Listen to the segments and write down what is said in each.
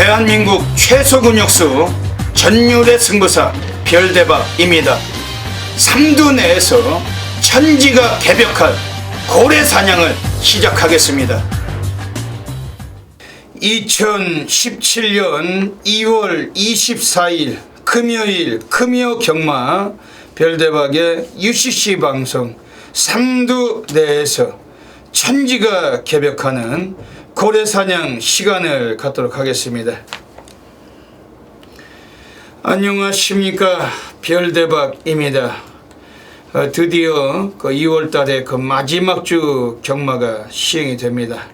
대한민국 최소 근육수 전율의 승부사 별대박입니다. 삼두 내에서 천지가 개벽한 고래 사냥을 시작하겠습니다. 2017년 2월 24일 금요일 금요 경마 별대박의 UCC 방송 삼두 내에서 천지가 개벽하는 고래 사냥 시간을 갖도록 하겠습니다. 안녕하십니까, 별대박입니다. 드디어 2월달에 마지막 주 경마가 시행이 됩니다.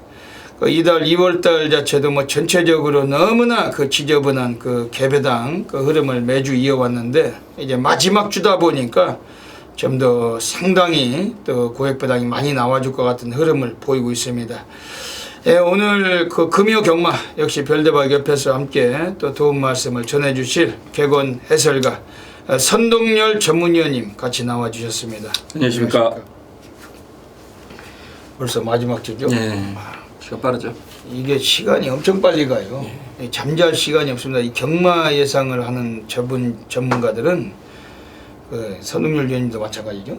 이달 2월달 자체도 전체적으로 너무나 지저분한 개배당 흐름을 매주 이어왔는데, 이제 마지막 주다 보니까 좀 더 상당히 또 고액배당이 많이 나와줄 것 같은 흐름을 보이고 있습니다. 오늘 금요 경마 역시 별대박 옆에서 함께 또 도움 말씀을 전해주실 객원 해설가 선동열 전문위원님 같이 나와주셨습니다. 안녕하십니까. 벌써 마지막 주죠? 네. 시간 빠르죠. 이게 시간이 엄청 빨리 가요. 잠잘 시간이 없습니다. 이 경마 예상을 하는 전문가들은 선동열 위원님도 마찬가지죠.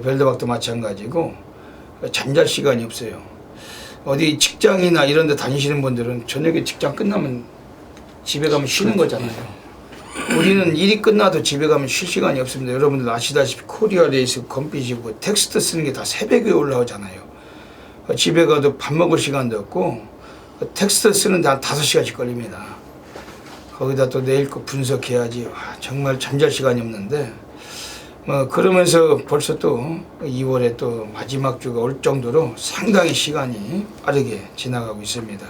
별대박도 마찬가지고 잠잘 시간이 없어요. 어디 직장이나 이런 데 다니시는 분들은 저녁에 직장 끝나면 집에 가면 쉬는 거잖아요. 우리는 일이 끝나도 집에 가면 쉴 시간이 없습니다. 여러분들 아시다시피 코리아 레이스, 컴핏이고 텍스트 쓰는 게 다 새벽에 올라오잖아요. 집에 가도 밥 먹을 시간도 없고 텍스트 쓰는데 한 5시간씩 걸립니다. 거기다 또 내일 거 분석해야지. 정말 잠잘 시간이 없는데 그러면서 벌써 또 2월에 또 마지막 주가 올 정도로 상당히 시간이 빠르게 지나가고 있습니다.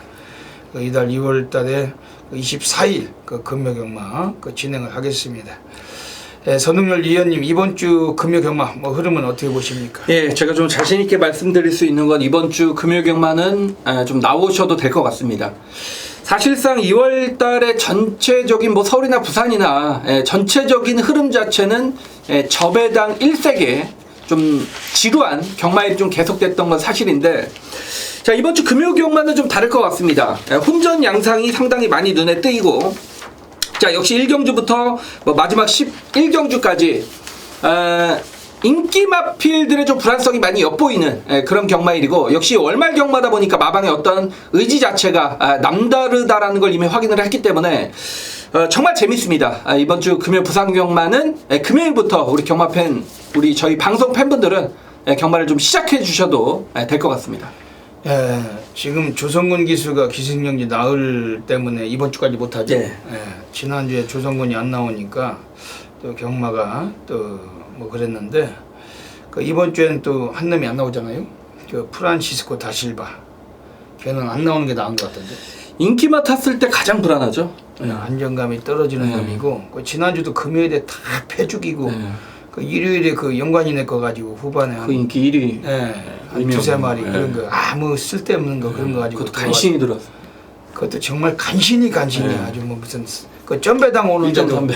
이달 2월 달에 24일 금요 경마 진행을 하겠습니다. 선동열 위원님, 이번 주 금요 경마 흐름은 어떻게 보십니까? 예, 제가 좀 자신 있게 말씀드릴 수 있는 건 이번 주 금요 경마는 좀 나오셔도 될 것 같습니다. 사실상 2월 달에 전체적인 서울이나 부산이나 전체적인 흐름 자체는 저배당 1세계 좀 지루한 경마일이 좀 계속됐던 건 사실인데, 자, 이번 주 금요 경마는 좀 다를 것 같습니다. 혼전 양상이 상당히 많이 눈에 띄고, 자, 역시 1경주부터 마지막 11경주까지 인기 마필들의 좀 불안성이 많이 엿보이는 그런 경마일이고, 역시 월말 경마다 보니까 마방의 어떤 의지 자체가 남다르다라는 걸 이미 확인을 했기 때문에 정말 재밌습니다. 이번 주 금요 부산 경마는 금요일부터 우리 경마팬, 저희 방송 팬분들은 경마를 좀 시작해 주셔도 될 것 같습니다. 지금 조성근 기수가 기승전결 나흘 때문에 이번 주까지 못하죠. 지난주에 조성근이 안 나오니까 또 경마가 또 그랬는데, 이번 주에는 또 한 놈이 안 나오잖아요. 프란시스코 다실바. 걔는 안 나오는 게 나은 것 같던데. 인기마 탔을 때 가장 불안하죠. 안정감이 떨어지는 놈이고, 지난주도 금요일에 다 패죽이고, 일요일에 연관이네 거 가지고 후반에 인기 1위 한 두세 마리 그런 거 아무 쓸데없는 거 그런 거 가지고 그것도 간신히 들었어. 그것도 정말 간신히 아주 무슨 점배당 오는데도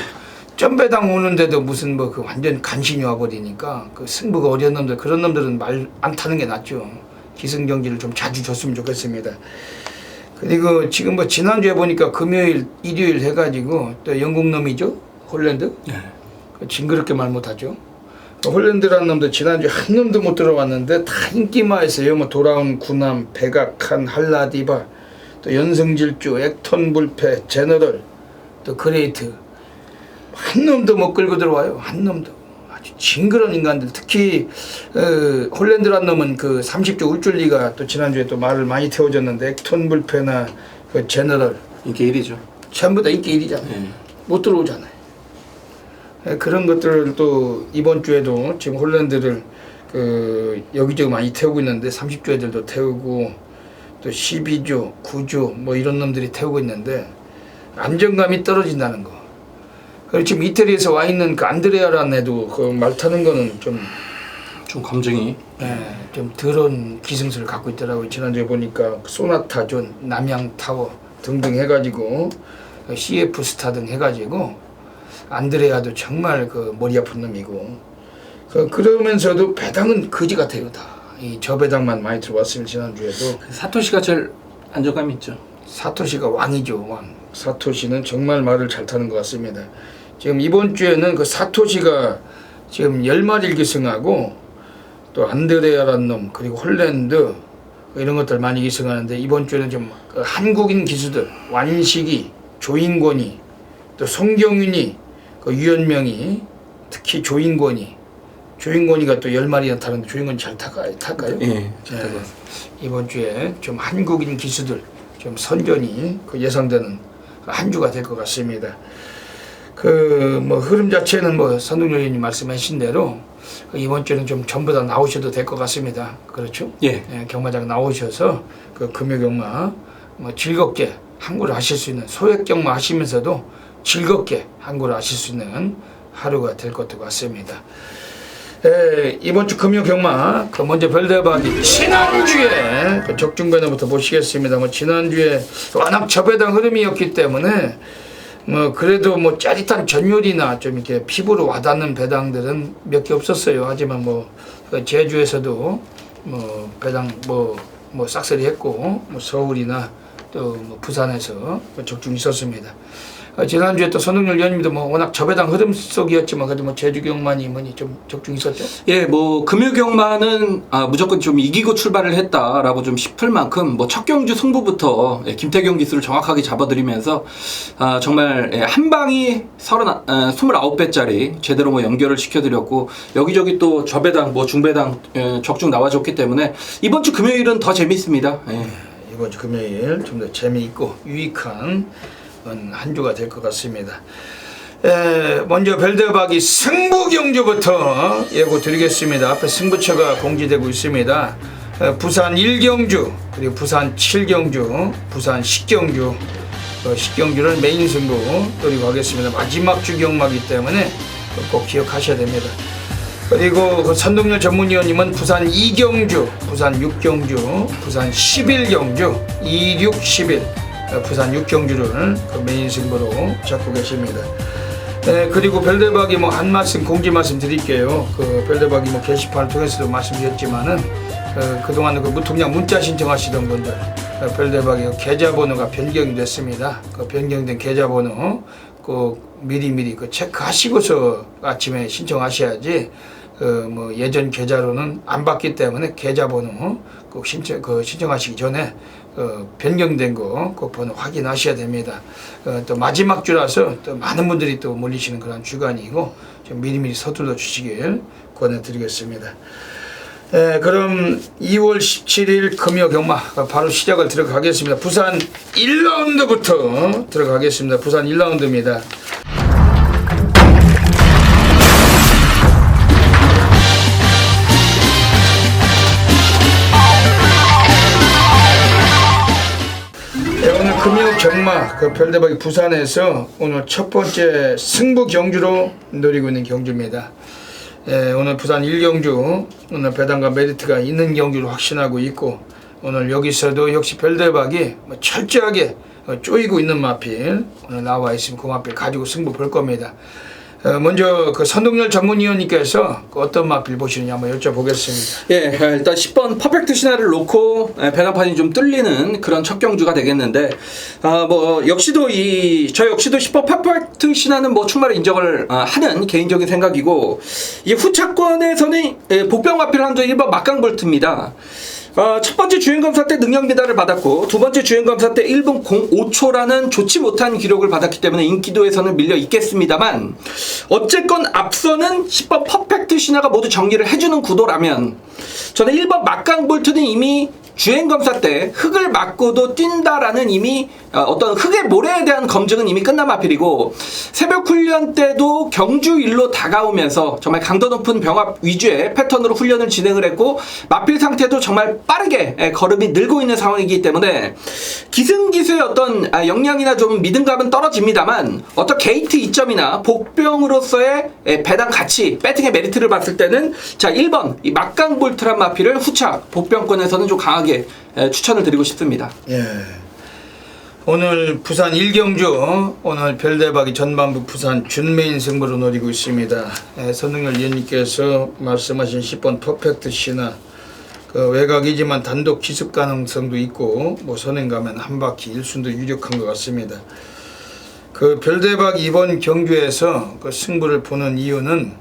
점배당 오는데도 무슨 완전 간신히 와버리니까 승부가 어려운 놈들, 그런 놈들은 말 안 타는 게 낫죠. 기승전결을 좀 자주 줬으면 좋겠습니다. 그리고 지금 지난주에 보니까 금요일 일요일 해가지고 또 영국 놈이죠, 홀랜드. 징그럽게 말 못하죠. 홀랜드라는 놈도 지난주에 한 놈도 못 들어왔는데 다 인기마에서요. 돌아온 구남, 백악한, 할라디바, 또 연승질주, 액톤 불패, 제너럴, 또 그레이트, 한 놈도 못 끌고 들어와요. 한 놈도. 아주 징그러운 인간들. 특히 홀랜드라는 놈은 30조 울줄리가 또 지난주에 또 말을 많이 태워줬는데, 액톤 불패나 제너럴 인기 1위죠. 전부 다 인기 1위잖아요. 못 들어오잖아요. 그런 것들을 또 이번 주에도 지금 홀랜드를 여기저기 많이 태우고 있는데, 30조 애들도 태우고 또 12조, 9조 이런 놈들이 태우고 있는데 안정감이 떨어진다는 거. 그리고 지금 이태리에서 와 있는 안드레아라는 애도 말 타는 거는 좀 감정이 좀 덜한 기승수를 갖고 있더라고요. 지난주에 보니까 소나타존, 남양타워 등등 해가지고 CF 스타 등 해가지고 안드레아도 정말 머리 아픈 놈이고, 그러면서도 배당은 거지 같아요. 다 이 저배당만 많이 들어왔으면 지난주에도 사토시가 제일 안정감이 있죠. 사토시가 왕이죠. 왕. 사토시는 정말 말을 잘 타는 것 같습니다. 지금 이번 주에는 그 사토시가 지금 10마리를 기승하고 또 안드레아라는 놈 그리고 홀랜드 이런 것들 많이 기승하는데 이번 주에는 좀 그 한국인 기수들 완식이 조인권이 또 송경윤이 그 유현명이 특히 조인권이가 또 10마리나 타는데 조인권이 잘 탈까요? 예. 이번 주에 좀 한국인 기수들 좀 선전이 그 예상되는 한 주가 될 것 같습니다. 그 뭐 흐름 자체는 뭐 선동열 의원님 말씀하신 대로 이번 주는 좀 전부 다 나오셔도 될 것 같습니다. 그렇죠? 예. 경마장 나오셔서 그 금요 경마 뭐 즐겁게 항구를 하실 수 있는 소액 경마 하시면서도 즐겁게 항구를 하실 수 있는 하루가 될 것도 같습니다. 이번 주 금요 경마 그 먼저 별대박이 지난주에 그 적중배너부터 보시겠습니다. 뭐 지난주에 워낙 저배당 흐름이었기 때문에 뭐 그래도 뭐 짜릿한 전율이나 좀 이렇게 피부로 와닿는 배당들은 몇 개 없었어요. 하지만 뭐 제주에서도 뭐 배당 뭐 싹쓸이 했고 뭐 서울이나 또 뭐 부산에서 적중이 있었습니다. 지난주에 또 선동열 의원님도 뭐 워낙 저배당 흐름 속이었지만 그래도 뭐 제주 경마니 뭐니 좀 적중이 있었죠? 예, 뭐 금요 경마는 무조건 좀 이기고 출발을 했다라고 좀 싶을 만큼 뭐 첫 경주 승부부터 김태경 기수를 정확하게 잡아들이면서 정말 한 방이 29배짜리 제대로 뭐 연결을 시켜드렸고 여기저기 또 저배당 뭐 중배당 적중 나와줬기 때문에 이번 주 금요일은 더 재밌습니다. 예. 이번 주 금요일 좀 더 재미있고 유익한 한 주가 될 것 같습니다. 먼저 별대박이 승부 경주부터 예고 드리겠습니다. 앞에 승부처가 공지되고 있습니다. 부산 1경주 그리고 부산 7경주 부산 10경주 10경주를 메인 승부 노리고 하겠습니다. 마지막 주 경마이기 때문에 꼭 기억하셔야 됩니다. 그리고 그 선동열 전문위원님은 부산 2경주 부산 6경주 부산 11경주 26, 11 부산 6경주를 그 메인 승부로 잡고 계십니다. 그리고 별대박이 뭐 한 말씀 공지 말씀 드릴게요. 그 별대박이 뭐 게시판을 통해서도 말씀드렸지만은 그동안 그 무통장 문자 신청하시던 분들 별대박이 계좌번호가 변경이 됐습니다. 그 변경된 계좌번호 그 미리 그 체크하시고서 아침에 신청하셔야지 뭐 예전 계좌로는 안 받기 때문에 계좌번호 꼭 신청하시기 전에 변경된 거 꼭 번호 확인하셔야 됩니다. 또 마지막 주라서 또 많은 분들이 또 몰리시는 그런 주간이고 좀 미리미리 서둘러 주시길 권해드리겠습니다. 그럼 2월 17일 금요 경마 바로 시작을 들어가겠습니다. 부산 1라운드부터 들어가겠습니다. 부산 1라운드입니다. 오늘 금요 경마 그 별대박이 부산에서 오늘 첫 번째 승부 경주로 노리고 있는 경주입니다. 오늘 부산 1경주 오늘 배당과 메리트가 있는 경주로 확신하고 있고 오늘 여기서도 역시 별대박이 철저하게 쪼이고 있는 마필 오늘 나와 있으면 그 마필 가지고 승부 볼 겁니다. 먼저 그 선동열 전문위원님께서 어떤 마필 보시느냐 한번 여쭤보겠습니다. 예, 일단 10번 퍼펙트 신화를 놓고 배당판이 좀 뚫리는 그런 첫 경주가 되겠는데, 뭐 역시도 저 역시도 10번 퍼펙트 신화는 뭐 충분히 인정을 하는 개인적인 생각이고, 이 후차권에서는 복병 마필 한조 1번 막강볼트입니다. 첫 번째 주행검사 때 능력 미달을 받았고 두 번째 주행검사 때 1분 05초라는 좋지 못한 기록을 받았기 때문에 인기도에서는 밀려 있겠습니다만 어쨌건 앞서는 10번 퍼펙트 신화가 모두 정리를 해주는 구도라면 저는 1번 막강볼트는 이미 주행검사 때 흙을 맞고도 뛴다라는 이미 어떤 흙의 모래에 대한 검증은 이미 끝난 마필이고 새벽 훈련 때도 경주일로 다가오면서 정말 강도 높은 병합 위주의 패턴으로 훈련을 진행을 했고 마필 상태도 정말 빠르게 걸음이 늘고 있는 상황이기 때문에 기승기수의 어떤 역량이나 좀 믿음감은 떨어집니다만 어떤 게이트 이점이나 복병으로서의 배당 가치, 배팅의 메리트를 봤을 때는 자 1번 이 막강볼트란 마필을 후차 복병권에서는 좀 강하게 추천을 드리고 싶습니다. 예. 오늘 부산 1경주 오늘 별대박이 전반부 부산 준메인 승부로 노리고 있습니다. 선동열 위원님께서 말씀하신 10번 퍼펙트 신화 그 외곽이지만 단독 기습 가능성도 있고 뭐 선행 가면 한 바퀴 1순도 유력한 것 같습니다. 그 별대박 이번 경주에서 그 승부를 보는 이유는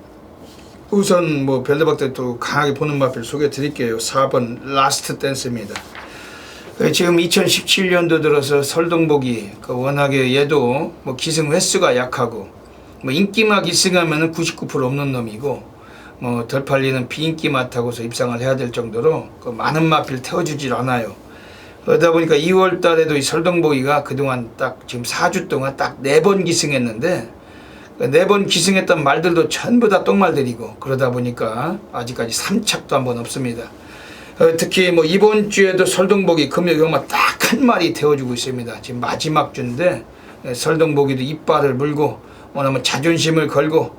우선 뭐 별대박 때 또 강하게 보는 마필 소개해 드릴게요. 4번 라스트 댄스입니다. 지금 2017년도 들어서 설동복이 그 워낙에 얘도 뭐 기승 횟수가 약하고 뭐 인기마 기승하면은 99% 없는 놈이고 뭐 덜 팔리는 비인기마 타고서 입상을 해야 될 정도로 그 많은 마필 태워주질 않아요. 그러다 보니까 2월 달에도 이 설동복이가 그동안 딱 지금 4주 동안 딱 4번 기승했는데 그 4번 기승했던 말들도 전부 다 똥말들이고 그러다 보니까 아직까지 3착도 한 번 없습니다. 특히 뭐 이번 주에도 설동복이 금요경마 딱 한 마리 태워주고 있습니다. 지금 마지막 주인데 설동복이도 이빨을 물고 뭐냐면 자존심을 걸고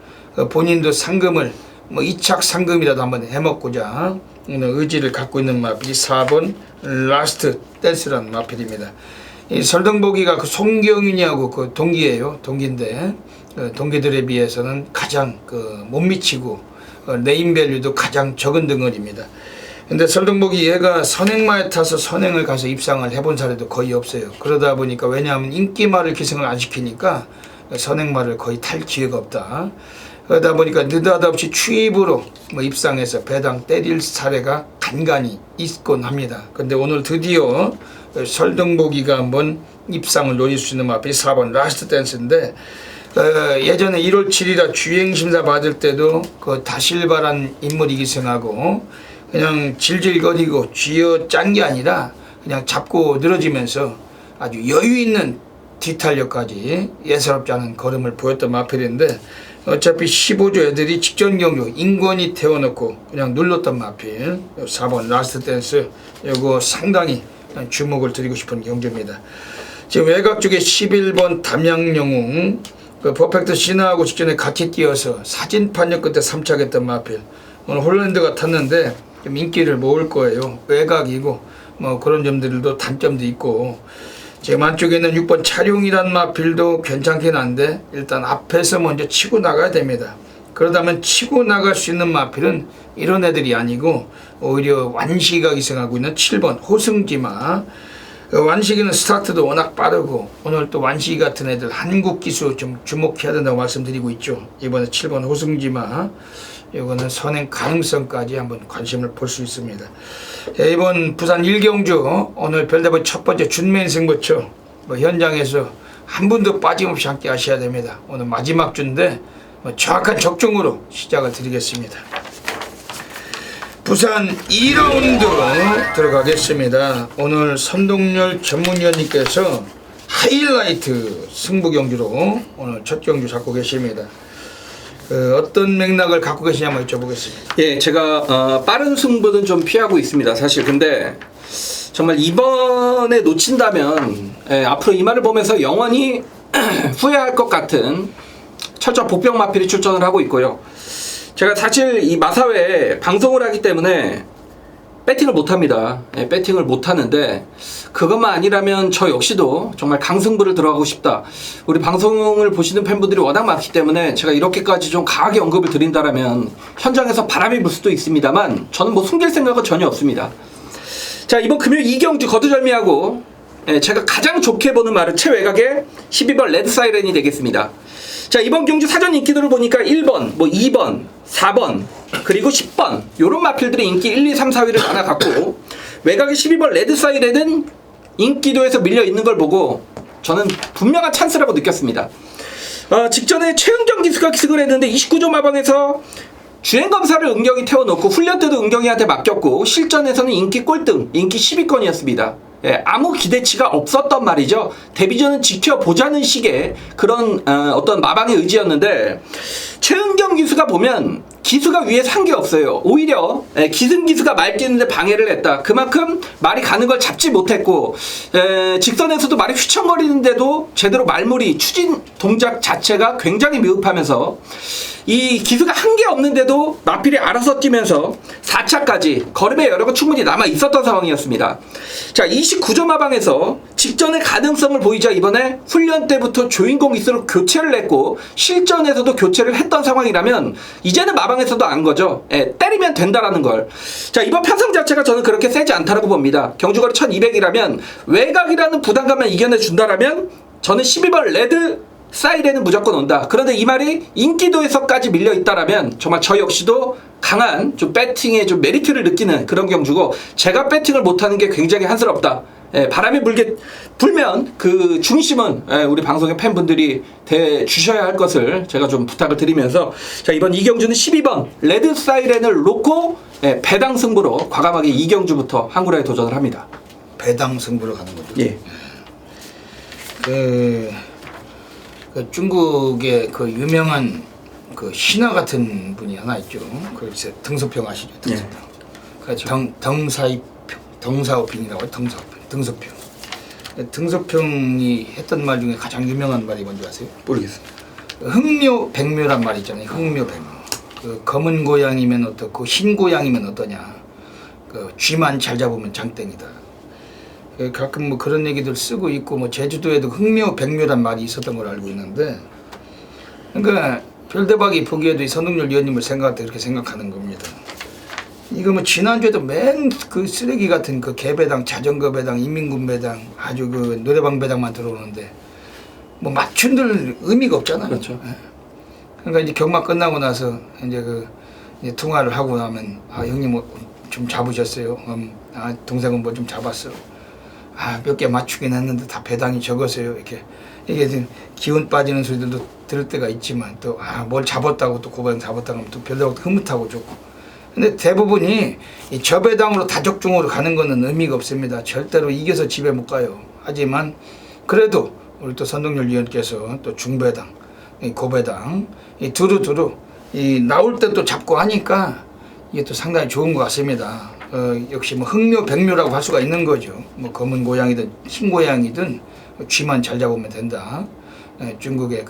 본인도 상금을 뭐 2착 상금이라도 한번 해먹고자 의지를 갖고 있는 마필이 4번 라스트 댄스라는 마필입니다. 이 설동복이가 그 송경윤이하고 그 동기예요. 동기인데 동기들에 비해서는 가장 그 못 미치고 네임밸류도 가장 적은 덩어리입니다. 근데 설동복이 얘가 선행마에 타서 선행을 가서 입상을 해본 사례도 거의 없어요. 그러다 보니까 왜냐하면 인기마를 기승을 안 시키니까 선행마를 거의 탈 기회가 없다. 그러다 보니까 느닷없이 추입으로 뭐 입상해서 배당 때릴 사례가 간간히 있곤 합니다. 근데 오늘 드디어 설동복이가 한번 입상을 노릴 수 있는 마필이 4번 라스트 댄스인데 예전에 1월 7일에 주행심사 받을 때도 그 다실바란 인물이 기승하고 그냥 질질거리고 쥐어 짠 게 아니라 그냥 잡고 늘어지면서 아주 여유 있는 뒤탄력까지 예사롭지 않은 걸음을 보였던 마필인데 어차피 15조 애들이 직전 경주 인권이 태워놓고 그냥 눌렀던 마필 4번 라스트 댄스 이거 상당히 주목을 드리고 싶은 경주입니다. 지금 외곽 쪽에 11번 담양영웅 그 퍼펙트 신화하고 직전에 같이 뛰어서 사진 판정 끝에 3착했던 마필 오늘 홀랜드가 탔는데 좀 인기를 모을 거예요. 외곽이고 뭐 그런 점들도 단점도 있고 지금 안쪽에 있는 6번 차룡이란 마필도 괜찮긴 한데 일단 앞에서 먼저 치고 나가야 됩니다. 그러다면 치고 나갈 수 있는 마필은 이런 애들이 아니고 오히려 완시가 기승하고 있는 7번 호승지마 완식이는 스타트도 워낙 빠르고 오늘 또 완식이 같은 애들 한국 기수 좀 주목해야 된다고 말씀드리고 있죠. 이번에 7번 호승지마 이거는 선행 가능성까지 한번 관심을 볼 수 있습니다. 이번 부산 1경주 오늘 별대박 첫 번째 준맨 승부처 뭐 현장에서 한 분도 빠짐없이 함께 하셔야 됩니다. 오늘 마지막 주인데 뭐 정확한 적중으로 시작을 드리겠습니다. 부산 2라운드 들어가겠습니다. 오늘 선동열 전문위원님께서 하이라이트 승부 경주로 오늘 첫 경주 잡고 계십니다. 어떤 맥락을 갖고 계시냐 한번 여쭤보겠습니다. 예, 제가 빠른 승부는 좀 피하고 있습니다. 사실 근데 정말 이번에 놓친다면 앞으로 이 말을 보면서 영원히 후회할 것 같은 철저 복병 마필이 출전을 하고 있고요. 제가 사실 이 마사회에 방송을 하기 때문에 배팅을 못합니다. 배팅을 못하는데 그것만 아니라면 저 역시도 정말 강승부를 들어가고 싶다. 우리 방송을 보시는 팬분들이 워낙 많기 때문에 제가 이렇게까지 좀 강하게 언급을 드린다라면 현장에서 바람이 불 수도 있습니다만 저는 뭐 숨길 생각은 전혀 없습니다. 자, 이번 금요일 2경주 거두절미하고 제가 가장 좋게 보는 말은 최외곽의 12번 레드 사이렌이 되겠습니다. 자, 이번 경주 사전 인기도를 보니까 1번, 뭐 2번, 4번, 그리고 10번 요런 마필들이 인기 1, 2, 3, 4위를 하나 갖고 외곽의 12번 레드 사이렌은 인기도에서 밀려 있는 걸 보고 저는 분명한 찬스라고 느꼈습니다. 직전에 최은경 기수가 기승을 했는데 29조 마방에서 주행검사를 은경이 태워놓고 훈련 때도 은경이한테 맡겼고 실전에서는 인기 꼴등, 인기 10위권이었습니다. 예, 아무 기대치가 없었던 말이죠. 데뷔전은 지켜보자는 식의 그런 어떤 마방의 의지였는데 최은경 기수가 보면 기수가 위에 산 게 없어요. 오히려 기승 기수가 말 뛰는데 방해를 했다. 그만큼 말이 가는 걸 잡지 못했고 직선에서도 말이 휘청거리는데도 제대로 말물이 추진 동작 자체가 굉장히 미흡하면서 이 기수가 한 게 없는데도 마필이 알아서 뛰면서 4차까지 걸음의 여력은 충분히 남아 있었던 상황이었습니다. 자, 29점 마방에서 직전의 가능성을 보이자 이번에 훈련 때부터 조인공 기수로 교체를 했고 실전에서도 교체를 했던 상황이라면 이제는 마방 전방에서도 안 거죠. 예, 때리면 된다라는 걸. 자, 이번 편성 자체가 저는 그렇게 세지 않다라고 봅니다. 경주거리 1200이라면 외곽이라는 부담감만 이겨내 준다라면 저는 12번 레드 사이렌은 무조건 온다. 그런데 이 말이 인기도에서까지 밀려 있다라면 정말 저 역시도 강한 좀 배팅에 좀 메리트를 느끼는 그런 경주고, 제가 배팅을 못하는 게 굉장히 한스럽다. 예, 바람이 불면 그 중심은 우리 방송의 팬분들이 주셔야 할 것을 제가 좀 부탁을 드리면서, 자, 이번 이경주는 12번 레드 사이렌을 놓고 배당 승부로 과감하게 이경주부터 한구라에 도전을 합니다. 배당 승부로 가는 거죠. 예. 그 중국의 그 유명한 그 신화 같은 분이 하나 있죠. 그 등소평 아시죠? 등소평. 그 덩사오핑이라고 해요. 등소평. 등소평이 했던 말 중에 가장 유명한 말이 뭔지 아세요? 모르겠습니다. 흥묘 백묘란 말 있잖아요. 흥묘 백묘. 그 검은 고양이면 어떻고 흰 고양이면 어떠냐. 그 쥐만 잘 잡으면 장땡이다. 가끔 뭐 그런 얘기들 쓰고 있고, 뭐 제주도에도 흥묘 백묘란 말이 있었던 걸 알고 있는데, 그러니까 별대박이 보기에도 이 선동열 위원님을 생각할 때 그렇게 생각하는 겁니다. 이거 뭐 지난주에도 맨 그 쓰레기 같은 그 개배당, 자전거 배당, 인민군 배당, 아주 그 노래방 배당만 들어오는데 뭐 맞춘들 의미가 없잖아요. 그렇죠. 그러니까 이제 경마 끝나고 나서 이제 이제 통화를 하고 나면, 아 형님 뭐 좀 잡으셨어요? 아 동생은 뭐 좀 잡았어. 아, 몇 개 맞추긴 했는데 다 배당이 적었어요. 이게 좀 기운 빠지는 소리들도 들을 때가 있지만, 또 뭘 잡았다고 또 고배당 잡았다고 하면 또 별다고 흐뭇하고 좋고. 근데 대부분이 이 저배당으로 다적중으로 가는 거는 의미가 없습니다. 절대로 이겨서 집에 못 가요. 하지만 그래도 우리 또 선동열 위원께서 또 중배당, 이 고배당, 이 두루두루 이 나올 때 또 잡고 하니까 이게 또 상당히 좋은 것 같습니다. 역시 뭐 흥묘 백묘라고 할 수가 있는 거죠. 뭐 검은 고양이든 흰 고양이든 쥐만 잘 잡으면 된다. 중국의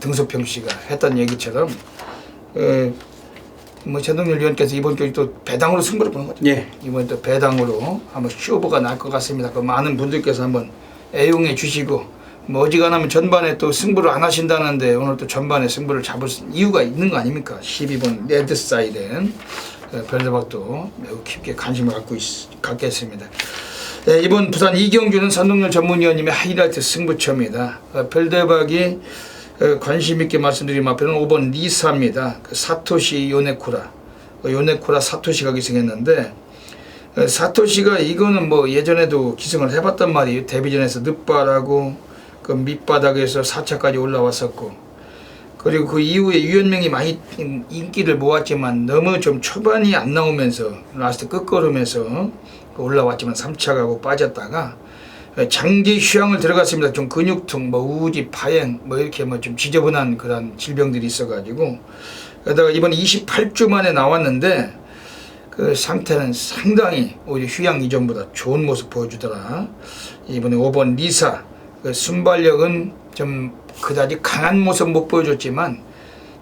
등소평 씨가 했던 얘기처럼, 뭐 전동열 위원께서 이번 주에 또 배당으로 승부를 보는 거죠. 예. 이번 또 배당으로 한번 쇼부가 날 것 같습니다. 그 많은 분들께서 한번 애용해 주시고, 뭐 어지간하면 전반에 또 승부를 안 하신다는데 오늘 또 전반에 승부를 잡을 이유가 있는 거 아닙니까? 12번 레드 사이렌. 별대박도 매우 깊게 관심을 갖겠습니다. 이번 부산 이경주는 선동열 전문위원님의 하이라이트 승부처입니다. 별대박이 관심 있게 말씀드린 마표는 5번 리사입니다. 사토시 요네쿠라 사토시가 기승했는데, 사토시가 이거는 뭐 예전에도 기승을 해봤단 말이에요. 데뷔전에서 늦발하고 그 밑바닥에서 4차까지 올라왔었고, 그리고 그 이후에 유연명이 많이 인기를 모았지만 너무 좀 초반이 안 나오면서 라스트 끝걸음에서 올라왔지만 3차 가고 빠졌다가 장기 휴양을 들어갔습니다. 좀 근육통, 뭐 우지, 파행, 뭐 이렇게 뭐 좀 지저분한 그런 질병들이 있어가지고, 그러다가 이번 28주 만에 나왔는데 그 상태는 상당히 오히려 휴양 이전보다 좋은 모습 보여주더라. 이번에 5번 리사, 그 순발력은 좀 그다지 강한 모습 못 보여줬지만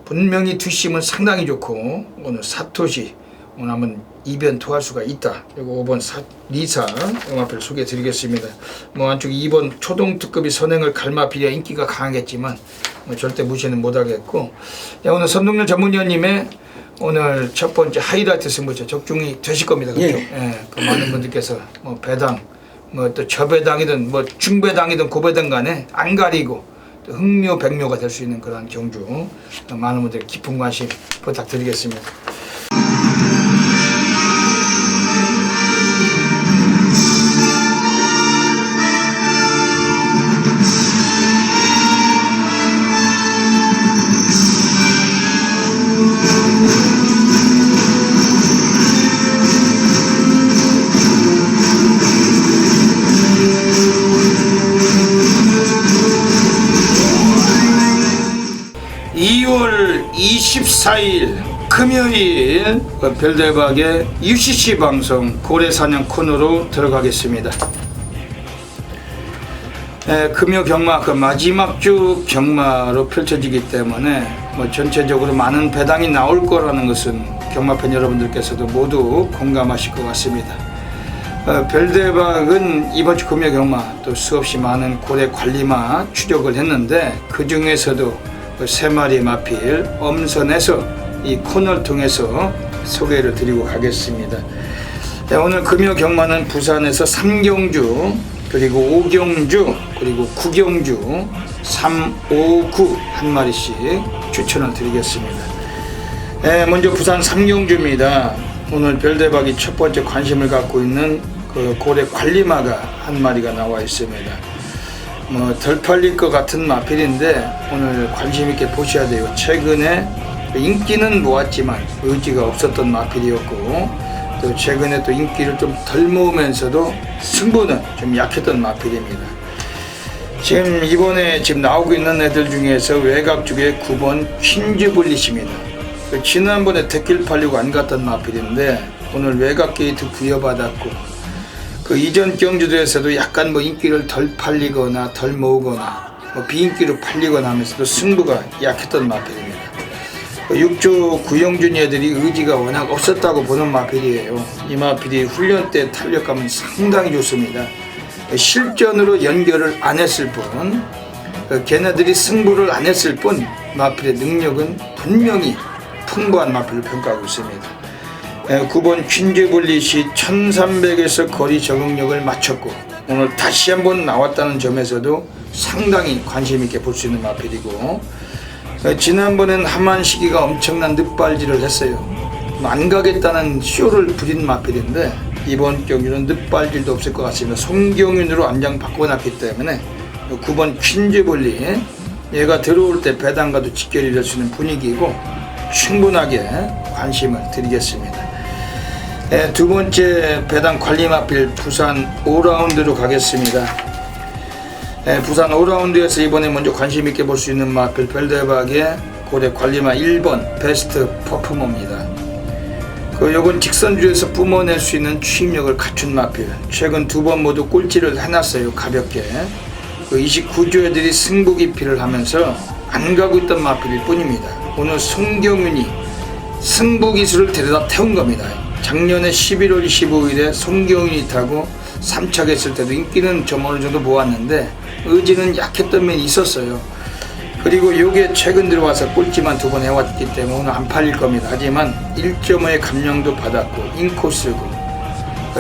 분명히 뒷심은 상당히 좋고, 오늘 사토시 오늘 한번 이변 투할 수가 있다. 그리고 5번 리사 음악표를 소개해 드리겠습니다. 뭐 안쪽 2번 초동특급이 선행을 갈마비려 인기가 강하겠지만 뭐 절대 무시는 못하겠고, 오늘 선동열 전문위원님의 오늘 첫 번째 하이라이트 승부처 적중이 되실 겁니다. 그렇죠? 예, 그 많은 분들께서 뭐 배당, 뭐 또 저배당이든 뭐 중배당이든 고배당 간에 안 가리고 흥묘 백묘가 될 수 있는 그런 경주, 많은 분들 깊은 관심 부탁드리겠습니다. (2월 24일) 금요일 별대박의 UCC 방송 고래사냥 코너로 들어가겠습니다. 금요 경마 그 마지막 주 경마로 펼쳐지기 때문에 뭐 전체적으로 많은 배당이 나올 거라는 것은 경마팬 여러분들께서도 모두 공감하실 것 같습니다. 별대박은 이번 주 금요 경마 또 수없이 많은 고래 관리마 추적을 했는데, 그 중에서도 그 3마리 마필 엄선해서 이 코너를 통해서 소개를 드리고 가겠습니다. 네, 오늘 금요 경마는 부산에서 3경주 그리고 5경주 그리고 9경주 3, 5, 9 한 마리씩 추천을 드리겠습니다. 네, 먼저 부산 3경주입니다. 오늘 별대박이 첫 번째 관심을 갖고 있는 그 고래 관리마가 한 마리가 나와 있습니다. 뭐 덜 팔릴 것 같은 마필인데 오늘 관심 있게 보셔야 돼요. 최근에 인기는 모았지만 의지가 없었던 마필이었고 또 최근에 또 인기를 좀 덜 모으면서도 승부는 좀 약했던 마필입니다. 지금 이번에 지금 나오고 있는 애들 중에서 외곽 쪽에 9번 퀸즈블릿입니다. 지난번에 택길 팔리고 안 갔던 마필인데 오늘 외곽 게이트 부여받았고 그 이전 경주들에서도 약간 뭐 인기를 덜 팔리거나 덜 모으거나 뭐 비인기로 팔리거나 하면서도 승부가 약했던 마필입니다. 6조 구영준 애들이 의지가 워낙 없었다고 보는 마필이에요. 이 마필이 훈련 때 탄력감은 상당히 좋습니다. 실전으로 연결을 안 했을 뿐 걔네들이 승부를 안 했을 뿐 마필의 능력은 분명히 풍부한 마필을 평가하고 있습니다. 9번 퀸즈블릿이 1300에서 거리 적응력을 마쳤고 오늘 다시 한번 나왔다는 점에서도 상당히 관심 있게 볼 수 있는 마필이고 지난번엔 하만시기가 엄청난 늑발질을 했어요. 안 가겠다는 쇼를 부린 마필인데 이번 경기는 늑발질도 없을 것 같습니다. 송경윤으로 안장 바꿔놨기 때문에 9번 퀸즈블릿 얘가 들어올 때 배당과도 직결이 될 수 있는 분위기이고 충분하게 관심을 드리겠습니다. 두 번째 배당 관리 마필 부산 5라운드로 가겠습니다. 부산 5라운드에서 이번에 먼저 관심 있게 볼 수 있는 마필 별대박의 고래 관리마 1번 베스트 퍼포머입니다. 요건 직선주에서 뿜어낼 수 있는 추임력을 갖춘 마필. 최근 2번 모두 꼴찌를 해놨어요. 가볍게. 29조 애들이 승부 기피를 하면서 안 가고 있던 마필일 뿐입니다. 오늘 송경윤이 승부 기술을 데려다 태운 겁니다. 작년에 11월 25일에 송경윤이 타고 3차 했을 때도 인기는 좀 어느 정도 모았는데 의지는 약했던 면이 있었어요. 그리고 요게 최근 들어와서 꼴찌만 2번 해왔기 때문에 오늘 안 팔릴 겁니다. 하지만 1.5의 감량도 받았고 인코스고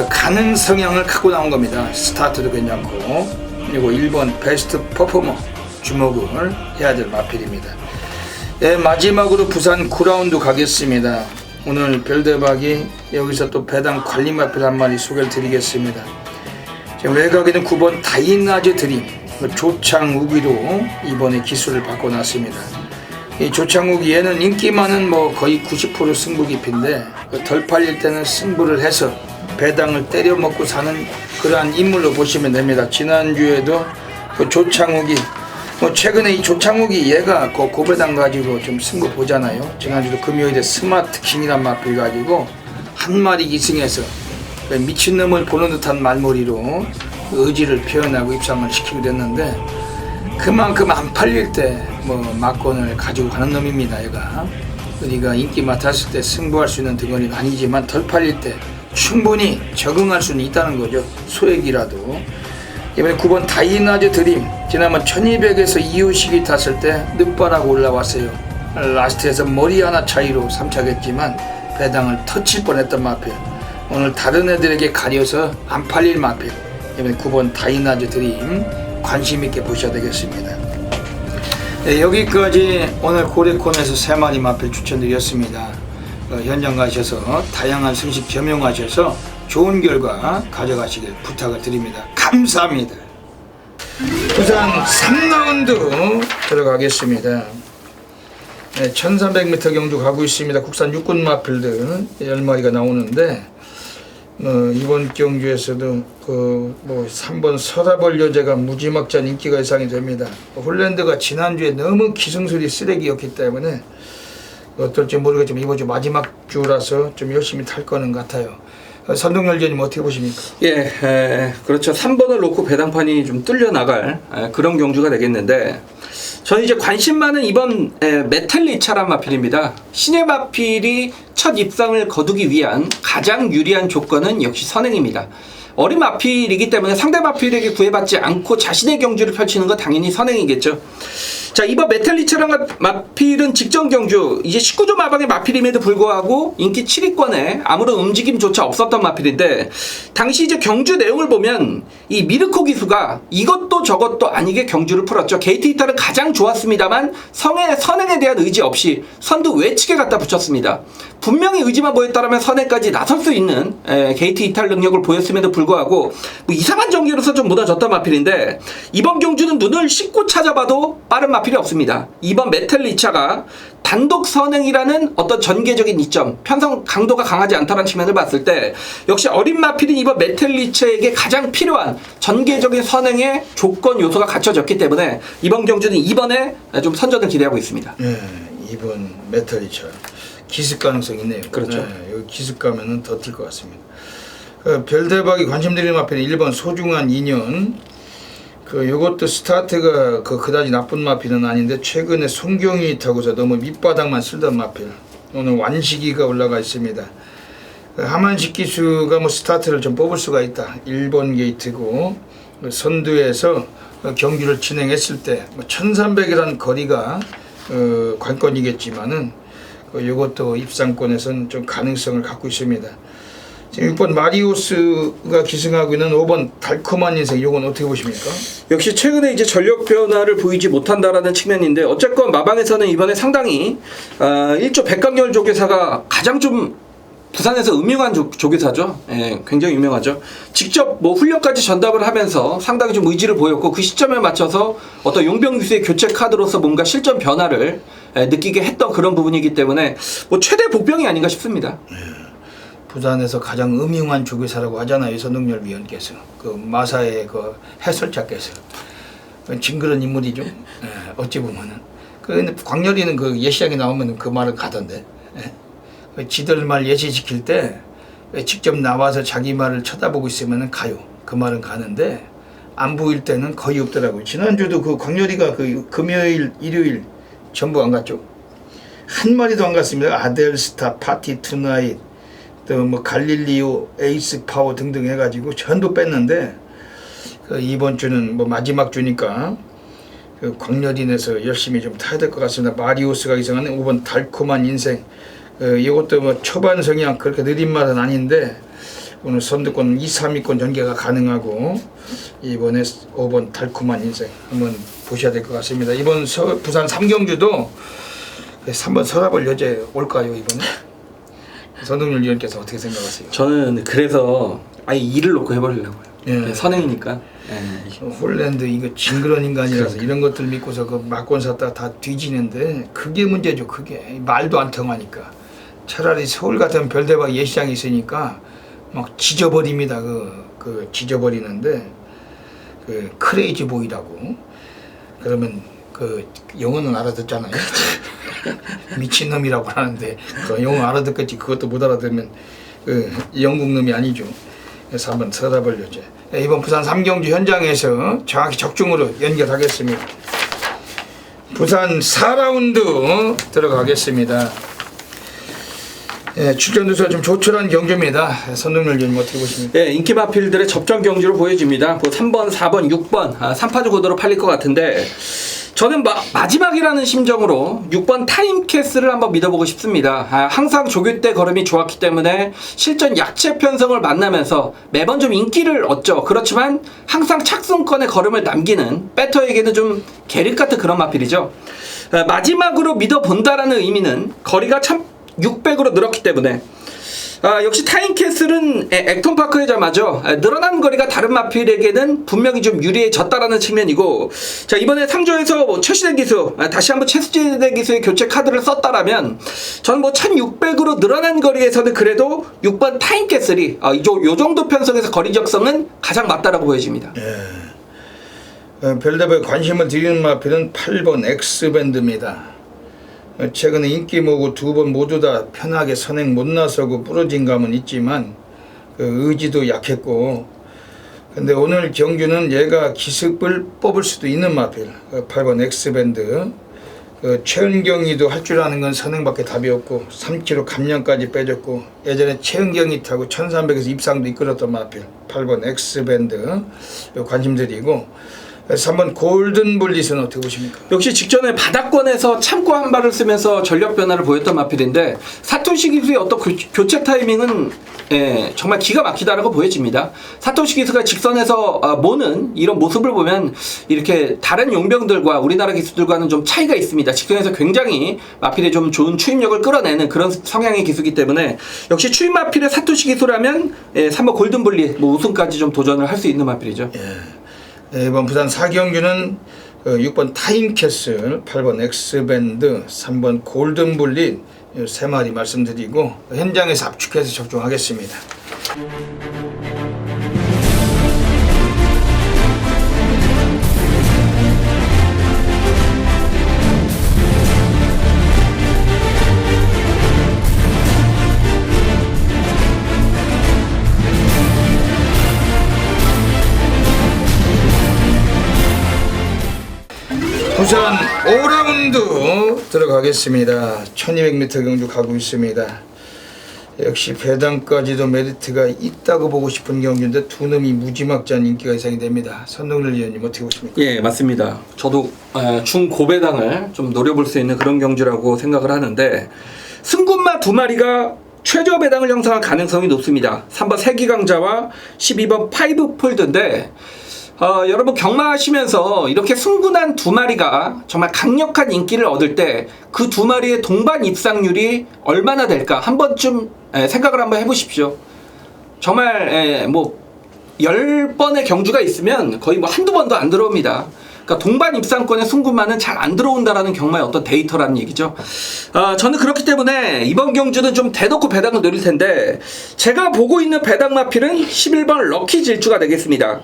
가는 성향을 갖고 나온 겁니다. 스타트도 괜찮고 그리고 1번 베스트 퍼포머 주목을 해야 될 마필입니다. 마지막으로 부산 9라운드 가겠습니다. 오늘 별대박이 여기서 또 배당 관리 마필 한 마리 소개를 드리겠습니다. 지금 외곽에는 9번 다이나즈 드림 조창욱이로 이번에 기술을 바꿔놨습니다. 이 조창욱이 얘는 인기 많은 뭐 거의 90% 승부 깊인데 덜 팔릴 때는 승부를 해서 배당을 때려 먹고 사는 그러한 인물로 보시면 됩니다. 지난주에도 그 조창욱이 최근에 이 조창욱이 얘가 그 고배당 가지고 좀 승부 보잖아요. 지난주도 금요일에 스마트 킹이란 마필 가지고 한 마리 기승해서 미친놈을 보는 듯한 말머리로 의지를 표현하고 입상을 시키게 됐는데 그만큼 안 팔릴 때 뭐 막권을 가지고 가는 놈입니다. 얘가 그러니까 인기 맡았을 때 승부할 수 있는 등원이 아니지만 덜 팔릴 때 충분히 적응할 수는 있다는 거죠. 소액이라도. 이번에 9번 다이나즈 드림 지난번 1200에서 이유식이 탔을 때 늑발하고 올라왔어요. 라스트에서 머리 하나 차이로 3차겠지만 배당을 터칠 뻔했던 마필. 오늘 다른 애들에게 가려서 안 팔릴 마필. 이번에 9번 다이나즈 드림 관심 있게 보셔야 되겠습니다. 여기까지 오늘 고래콘에서 3마리 마필 추천드렸습니다. 현장 가셔서 다양한 승식 겸용하셔서 좋은 결과 가져가시길 부탁을 드립니다. 감사합니다. 부산 3라운드 들어가겠습니다. 1300m 경주 가고 있습니다. 국산 육군 마필들 10마리가 나오는데 이번 경주에서도 그 3번 서라벌 여제가 무지막지한 인기가 예상이 됩니다. 홀랜드가 지난주에 너무 기승술이 쓰레기였기 때문에 어떨지 모르겠지만 이번 주 마지막 주라서 좀 열심히 탈 거는 같아요. 선동열 위원님 어떻게 보십니까? 그렇죠. 3번을 놓고 배당판이 좀 뚫려 나갈 그런 경주가 되겠는데 저는 이제 관심 많은 이번 메탈리차란 마필입니다. 신의 마필이 첫 입상을 거두기 위한 가장 유리한 조건은 역시 선행입니다. 어린 마필이기 때문에 상대 마필에게 구애받지 않고 자신의 경주를 펼치는 건 당연히 선행이겠죠. 자, 이번 메텔리체랑 마필은 직전 경주, 이제 19조 마방의 마필임에도 불구하고 인기 7위권에 아무런 움직임조차 없었던 마필인데, 당시 이제 경주 내용을 보면 이 미르코 기수가 이것도 저것도 아니게 경주를 풀었죠. 게이트 이탈은 가장 좋았습니다만 선행에 대한 의지 없이 선두 외측에 갖다 붙였습니다. 분명히 의지만 보였다면 선행까지 나설 수 있는 게이트 이탈 능력을 보였음에도 불구하고 뭐 이상한 전개로서 좀 무너졌던 마필인데, 이번 경주는 눈을 씻고 찾아봐도 빠른 마필이 없습니다. 이번 메텔리차가 단독 선행이라는 어떤 전개적인 이점, 편성 강도가 강하지 않다는 측면을 봤을 때 역시 어린 마필인 이번 메텔리체에게 가장 필요한 전개적인 선행의 조건 요소가 갖춰졌기 때문에 이번 경주는 이번에 좀 선전을 기대하고 있습니다. 네, 이번 메탈리차 기습 가능성이 있네요. 그렇죠. 네, 여기 기습 가면은 더 튈 것 같습니다. 별대박이 관심 드리는 마필은 1번 소중한 인연. 요것도 스타트가 그다지 나쁜 마필은 아닌데 최근에 송경이 타고서 너무 밑바닥만 쓸던 마필. 오늘 완식이가 올라가 있습니다. 하만식 기수가 뭐 스타트를 좀 뽑을 수가 있다. 1번 게이트고 선두에서 경주를 진행했을 때 1300이라는 거리가 관건이겠지만은 요것도 입상권에서는 좀 가능성을 갖고 있습니다. 지금 6번 마리오스가 기승하고 있는 5번 달콤한 인생, 요건 어떻게 보십니까? 역시 최근에 이제 전력 변화를 보이지 못한다라는 측면인데, 어쨌건 마방에서는 이번에 상당히 1조 백강렬 조교사가 가장 좀 부산에서 음흉한 조교사죠. 예, 굉장히 유명하죠. 직접 뭐 훈련까지 전담을 하면서 상당히 좀 의지를 보였고, 그 시점에 맞춰서 어떤 용병 기수의 교체 카드로서 뭔가 실전 변화를 느끼게 했던 그런 부분이기 때문에 뭐 최대 복병이 아닌가 싶습니다. 부산에서 가장 음흉한 조교사라고 하잖아요. 선동열 위원께서 마사의 해설자께서 징그런 인물이죠. 어찌 보면은 근데 광렬이는 예시장에 나오면 그 말을 가던데, 지들 말 예시시킬 때 직접 나와서 자기 말을 쳐다보고 있으면 가요. 그 말은 가는데 안 보일 때는 거의 없더라고요. 지난주도 광렬이가 금요일 일요일 전부 안 갔죠. 한 마리도 안 갔습니다. 아델스타, 파티 투나잇, 또 뭐 갈릴리오, 에이스 파워 등등 해가지고 전부 뺐는데, 이번 주는 뭐 마지막 주니까 광렬인에서 열심히 좀 타야 될 것 같습니다. 마리오스가 이상하는 5번 달콤한 인생. 이것도 뭐 초반 성향 그렇게 느린 말은 아닌데 오늘 선두권 2, 3위권 전개가 가능하고, 이번에 5번 달콤한 인생 한번 보셔야 될 것 같습니다. 이번 부산 3경주도 3번 서라벌 여제 올까요 이번에? 선동열 위원께서 어떻게 생각하세요? 저는 그래서 아예 일을 놓고 해버리려고요. 예. 선행이니까. 홀랜드 이거 징그런 인간이라서 이런 것들 믿고서 막권 샀다가 다 뒤지는데, 그게 문제죠. 그게 말도 안 통하니까. 차라리 서울 같은 별대박 예시장이 있으니까 막 지져버립니다. 지져버리는데 크레이지 보이라고. 그러면 영어는 알아듣잖아요. 미친놈이라고 하는데 영어 알아듣겠지. 그것도 못 알아들으면 영국놈이 아니죠. 그래서 한번 쳐다보려죠. 이번 부산 3경주 현장에서 정확히 적중으로 연결하겠습니다. 부산 4라운드 들어가겠습니다. 출전 누수가 좀 조촐한 경주입니다. 선동열 위원님 어떻게 보십니까? 예, 인기 마필들의 접전 경주로 보여집니다. 3번, 4번, 6번 3파주 구도로 팔릴 것 같은데, 저는 마지막이라는 심정으로 6번 타임캐슬을 한번 믿어보고 싶습니다. 항상 조교 때 걸음이 좋았기 때문에 실전 약체 편성을 만나면서 매번 좀 인기를 얻죠. 그렇지만 항상 착승권의 걸음을 남기는 배터에게는 좀 계륵 같은 그런 마필이죠. 마지막으로 믿어본다라는 의미는 거리가 참 600으로 늘었기 때문에, 역시 타임캐슬은 액턴파크의 자마죠. 늘어난 거리가 다른 마필에게는 분명히 좀 유리해졌다라는 측면이고, 자, 이번에 상조에서 최시대 기수, 다시 한번 최시대 기수의 교체 카드를 썼다라면 저는 1600으로 늘어난 거리에서는 그래도 6번 타임캐슬이 요 정도 편성에서 거리 적성은 가장 맞다라고 보여집니다. 별대박에 관심을 드리는 마필은 8번 엑스밴드입니다. 최근에 인기 모고 2번 모두 다 편하게 선행 못 나서고 부러진 감은 있지만 의지도 약했고, 근데 오늘 경주는 얘가 기습을 뽑을 수도 있는 마필 8번 엑스밴드. 최은경이도 할 줄 아는 건 선행밖에 답이 없고 3kg 감량까지 빼줬고 예전에 최은경이 타고 1300에서 입상도 이끌었던 마필 8번 엑스밴드 관심드리고 3번 골든블릿은 어떻게 보십니까? 역시 직전에 바닥권에서 참고 한 발을 쓰면서 전력 변화를 보였던 마필인데 사토시 기수의 어떤 교체 타이밍은 정말 기가 막히다라고 보여집니다. 사토시 기수가 직선에서 모는 이런 모습을 보면 이렇게 다른 용병들과 우리나라 기수들과는 좀 차이가 있습니다. 직선에서 굉장히 마필의 좀 좋은 추임력을 끌어내는 그런 성향의 기수이기 때문에 역시 추임 마필의 사토시 기수라면 3번 골든블릿 우승까지 좀 도전을 할 수 있는 마필이죠. 이번 부산 4경주는 6번 타임캐슬, 8번 엑스밴드, 3번 골든블릿 3마리 말씀드리고 현장에서 압축해서 적중하겠습니다. 부산 5라운드 들어가겠습니다. 1200m 경주 가고 있습니다. 역시 배당까지도 메리트가 있다고 보고 싶은 경주인데 두 놈이 무지막지한 인기가 예상이 됩니다. 선동열 위원님 어떻게 보십니까? 예, 맞습니다. 저도 중고배당을 좀 노려볼 수 있는 그런 경주라고 생각을 하는데 승군마 두 마리가 최저 배당을 형성할 가능성이 높습니다. 3번 세기강자와 12번 파이브폴드인데 여러분 경마하시면서 이렇게 승군한 두 마리가 정말 강력한 인기를 얻을 때 그 두 마리의 동반 입상률이 얼마나 될까 한 번쯤 생각을 한번 해보십시오. 정말 뭐 10번의 경주가 있으면 거의 뭐 한두 번도 안 들어옵니다. 그러니까 동반 입상권의 승군만은 잘 안 들어온다라는 경마의 어떤 데이터라는 얘기죠. 저는 그렇기 때문에 이번 경주는 좀 대놓고 배당을 노릴 텐데 제가 보고 있는 배당 마필은 11번 럭키 질주가 되겠습니다.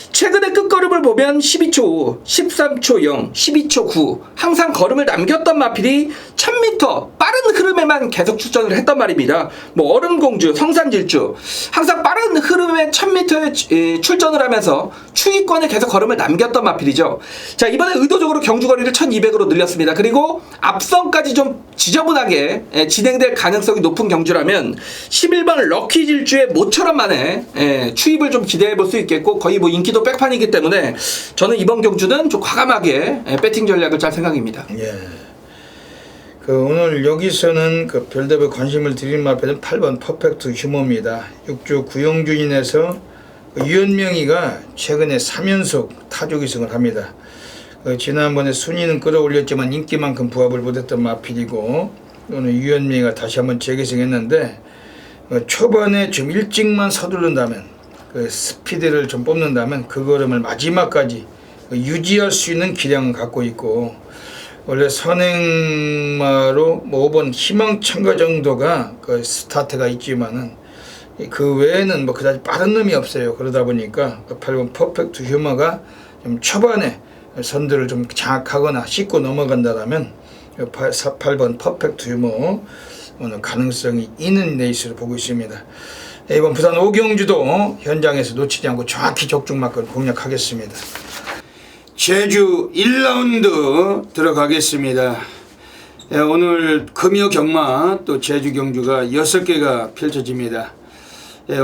최근의 끝걸음을 보면 12초 5, 13초 0, 12초 9 항상 걸음을 남겼던 마필이 1000m 빠른 흐름에만 계속 출전을 했단 말입니다. 뭐 얼음공주, 성산질주 항상 빠른 흐름에 1000m에 출전을 하면서 추위권에 계속 걸음을 남겼던 마필이죠. 자, 이번에 의도적으로 경주거리를 1200으로 늘렸습니다. 그리고 앞선까지 좀 지저분하게 진행될 가능성이 높은 경주라면 11번 럭키질주의 모처럼 만에 추입을 좀 기대해 볼 수 있겠고 거의 뭐 인기도 백판이기 때문에 저는 이번 경주는 좀 과감하게 배팅 전략을 짤 생각입니다. 예. 오늘 여기서는 별답에 관심을 드린 마필은 8번 퍼펙트 휴머입니다. 6주 구용주인에서 유현명이가 최근에 3연속 타조 기승을 합니다. 지난번에 순위는 끌어올렸지만 인기만큼 부합을 못했던 마필이고 오늘 유현명이가 다시 한번 재기승했는데 초반에 좀 일찍만 서두른다면 스피드를 좀 뽑는다면 그 걸음을 마지막까지 유지할 수 있는 기량을 갖고 있고 원래 선행마로 뭐 5번 희망찬가 정도가 스타트가 있지만은 그 외에는 뭐 그다지 빠른 놈이 없어요. 그러다 보니까 8번 퍼펙트 휴머가 좀 초반에 선두를 좀 장악하거나 씻고 넘어간다면 8번 퍼펙트 휴머 오늘 가능성이 있는 레이스로 보고 있습니다. 이번 부산 5경주도 현장에서 놓치지 않고 정확히 적중만큼 공략하겠습니다. 제주 1라운드 들어가겠습니다. 오늘 금요 경마 또 제주 경주가 6개가 펼쳐집니다.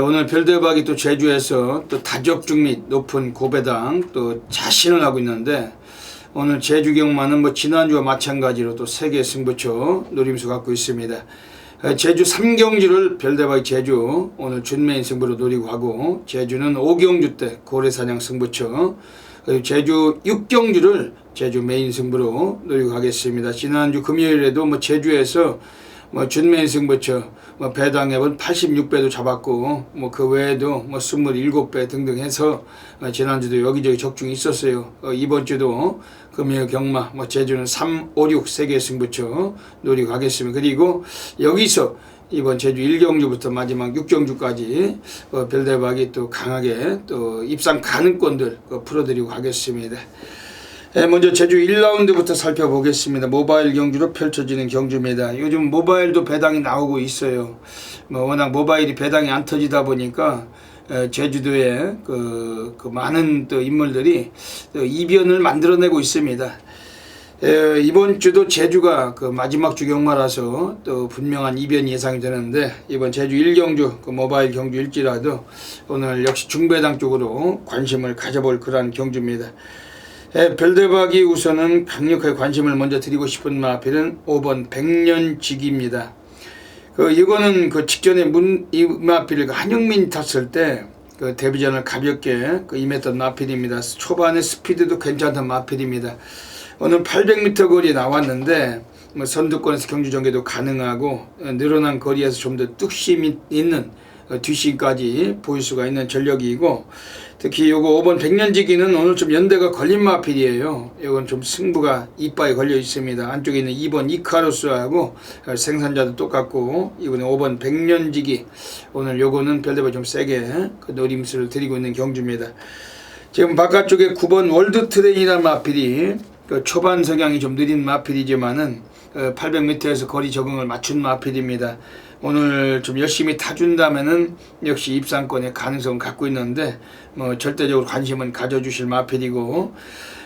오늘 별대박이 또 제주에서 또 다적중 및 높은 고배당 또 자신을 하고 있는데 오늘 제주 경마는 뭐 지난주와 마찬가지로 또 세계 승부처 노림수 갖고 있습니다. 제주 3경주를 별대박이 제주 오늘 준메인 승부로 노리고 하고 제주는 5경주 때 고래사냥 승부처 그리고 제주 6경주를 제주 메인 승부로 노리고 가겠습니다. 지난주 금요일에도 뭐 제주에서 뭐 준메인 승부처 뭐 배당액은 86배도 잡았고 뭐 그 외에도 뭐 27배 등등 해서 지난주도 여기저기 적중이 있었어요. 이번 주도 금요 경마 뭐 제주는 3, 5, 6 세계 승부처 노리고 가겠습니다. 그리고 여기서 이번 제주 1경주부터 마지막 6경주까지 별대박이 또 강하게 또 입상 가능권들 풀어드리고 가겠습니다. 먼저 제주 1라운드부터 살펴보겠습니다. 모바일 경주로 펼쳐지는 경주입니다. 요즘 모바일도 배당이 나오고 있어요. 뭐 워낙 모바일이 배당이 안 터지다 보니까 제주도에 그 많은 또 인물들이 또 이변을 만들어내고 있습니다. 이번 주도 제주가 그 마지막 주 경마라서 또 분명한 이변이 예상이 되는데, 이번 제주 1경주 그 모바일 경주일지라도 오늘 역시 중배당 쪽으로 관심을 가져볼 그러한 경주입니다. 별대박이 우선은 강력하게 관심을 먼저 드리고 싶은 마필은 5번 백년지기입니다. 이거는 그 직전에 이 마필을 한영민이 탔을 때 그 데뷔전을 가볍게 임했던 마필입니다. 초반에 스피드도 괜찮던 마필입니다. 오늘 800m 거리에 나왔는데 선두권에서 경주 전개도 가능하고 늘어난 거리에서 좀 더 뚝심이 있는 뒷심까지 보일 수가 있는 전력이고, 특히 요거 5번 백년지기는 오늘 좀 연대가 걸린 마필이에요. 이건 좀 승부가 이빠에 걸려 있습니다. 안쪽에 있는 2번 이카루스하고 생산자도 똑같고, 이번에 5번 백년지기 오늘 요거는 별대박 좀 세게 그 노림수를 드리고 있는 경주입니다. 지금 바깥쪽에 9번 월드트레인이라는 마필이 그 초반 성향이 좀 느린 마필이지만은 800m에서 거리 적응을 맞춘 마필입니다. 오늘 좀 열심히 타준다면은 역시 입상권의 가능성을 갖고 있는데 절대적으로 관심은 가져주실 마필이고,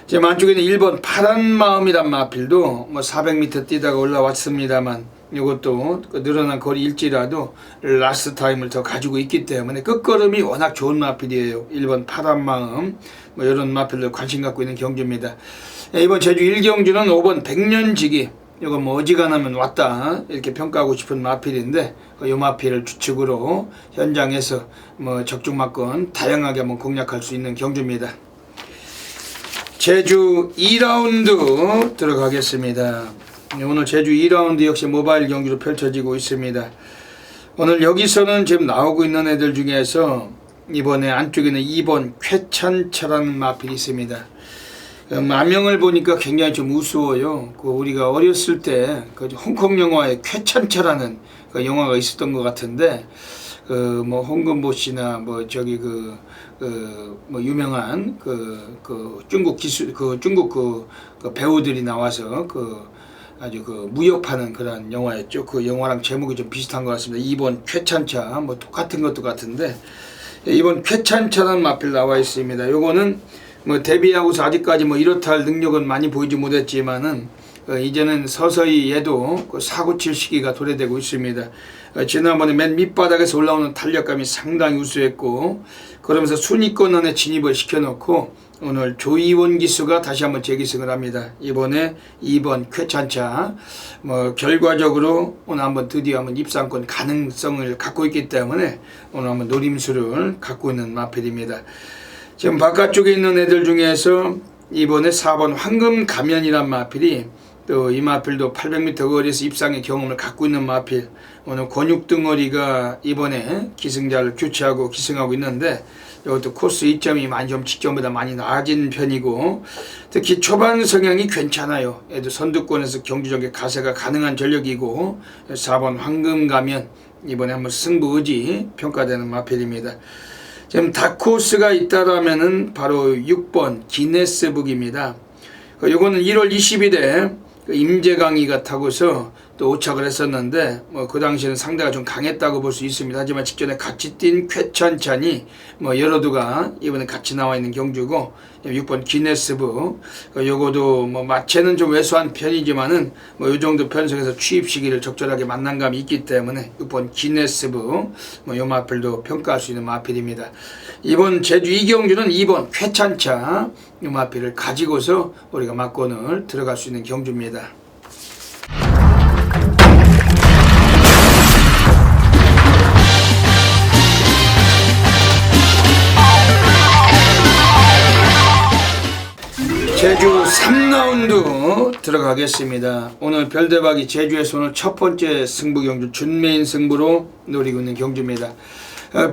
지금 안쪽에는 1번 파란 마음이란 마필도 400m 뛰다가 올라왔습니다만 이것도 늘어난 거리일지라도 라스트 타임을 더 가지고 있기 때문에 끝걸음이 워낙 좋은 마필이에요. 1번 파란 마음 이런 마필도 관심 갖고 있는 경주입니다. 이번 제주 1경주는 5번 백년지기, 이건 어지간하면 왔다 이렇게 평가하고 싶은 마필인데 이 마필을 주축으로 현장에서 적중마권 다양하게 한번 공략할 수 있는 경주입니다. 제주 2라운드 들어가겠습니다. 오늘 제주 2라운드 역시 모바일 경기로 펼쳐지고 있습니다. 오늘 여기서는 지금 나오고 있는 애들 중에서 이번에 안쪽에는 2번 쾌찬차라는 마필이 있습니다. 만명을 보니까 굉장히 좀 우스워요. 우리가 어렸을 때 홍콩 영화에 쾌찬차라는 그 영화가 있었던 것 같은데, 홍금보 씨나 유명한 중국 기술 중국 배우들이 나와서 아주 무협하는 그런 영화였죠. 그 영화랑 제목이 좀 비슷한 것 같습니다. 이번 쾌찬차 똑같은 것도 같은데, 이번 쾌찬차라는 마필 나와 있습니다. 요거는 데뷔하고서 아직까지 이렇다 할 능력은 많이 보이지 못했지만은 이제는 서서히 얘도 사고 칠 시기가 도래되고 있습니다. 지난번에 맨 밑바닥에서 올라오는 탄력감이 상당히 우수했고, 그러면서 순위권 안에 진입을 시켜놓고 오늘 조이원 기수가 다시 한번 재기승을 합니다. 이번에 2번 쾌찬차 결과적으로 오늘 한번 드디어 한번 입상권 가능성을 갖고 있기 때문에 오늘 한번 노림수를 갖고 있는 마필입니다. 지금 바깥쪽에 있는 애들 중에서 이번에 4번 황금 가면이란 마필이 또 이 마필도 800m 거리에서 입상의 경험을 갖고 있는 마필, 오늘 권육덩어리가 이번에 기승자를 교체하고 기승하고 있는데 이것도 코스 2점이 많이 좀 직전보다 많이 나아진 편이고, 특히 초반 성향이 괜찮아요. 얘도 선두권에서 경주전개 가세가 가능한 전력이고, 4번 황금 가면 이번에 한번 승부 의지 평가되는 마필입니다. 지금 다코스가 있다라면은 바로 6번 기네스북입니다. 요거는 1월 20일에 임재강이가 타고서 또 오착을 했었는데 그 당시에는 상대가 좀 강했다고 볼 수 있습니다. 하지만 직전에 같이 뛴 쾌찬찬이 여러 두가 이번에 같이 나와 있는 경주고, 6번 기네스북 요거도 마체는 좀 왜소한 편이지만은 요 정도 편성에서 취입 시기를 적절하게 만난 감이 있기 때문에 6번 기네스북 요 마필도 평가할 수 있는 마필입니다. 이번 제주 2경주는 2번 쾌찬차 요 마필을 가지고서 우리가 막권을 들어갈 수 있는 경주입니다. 제주 3라운드 들어가겠습니다. 오늘 별대박이 제주에서 오늘 첫 번째 승부 경주 준메인 승부로 노리고 있는 경주입니다.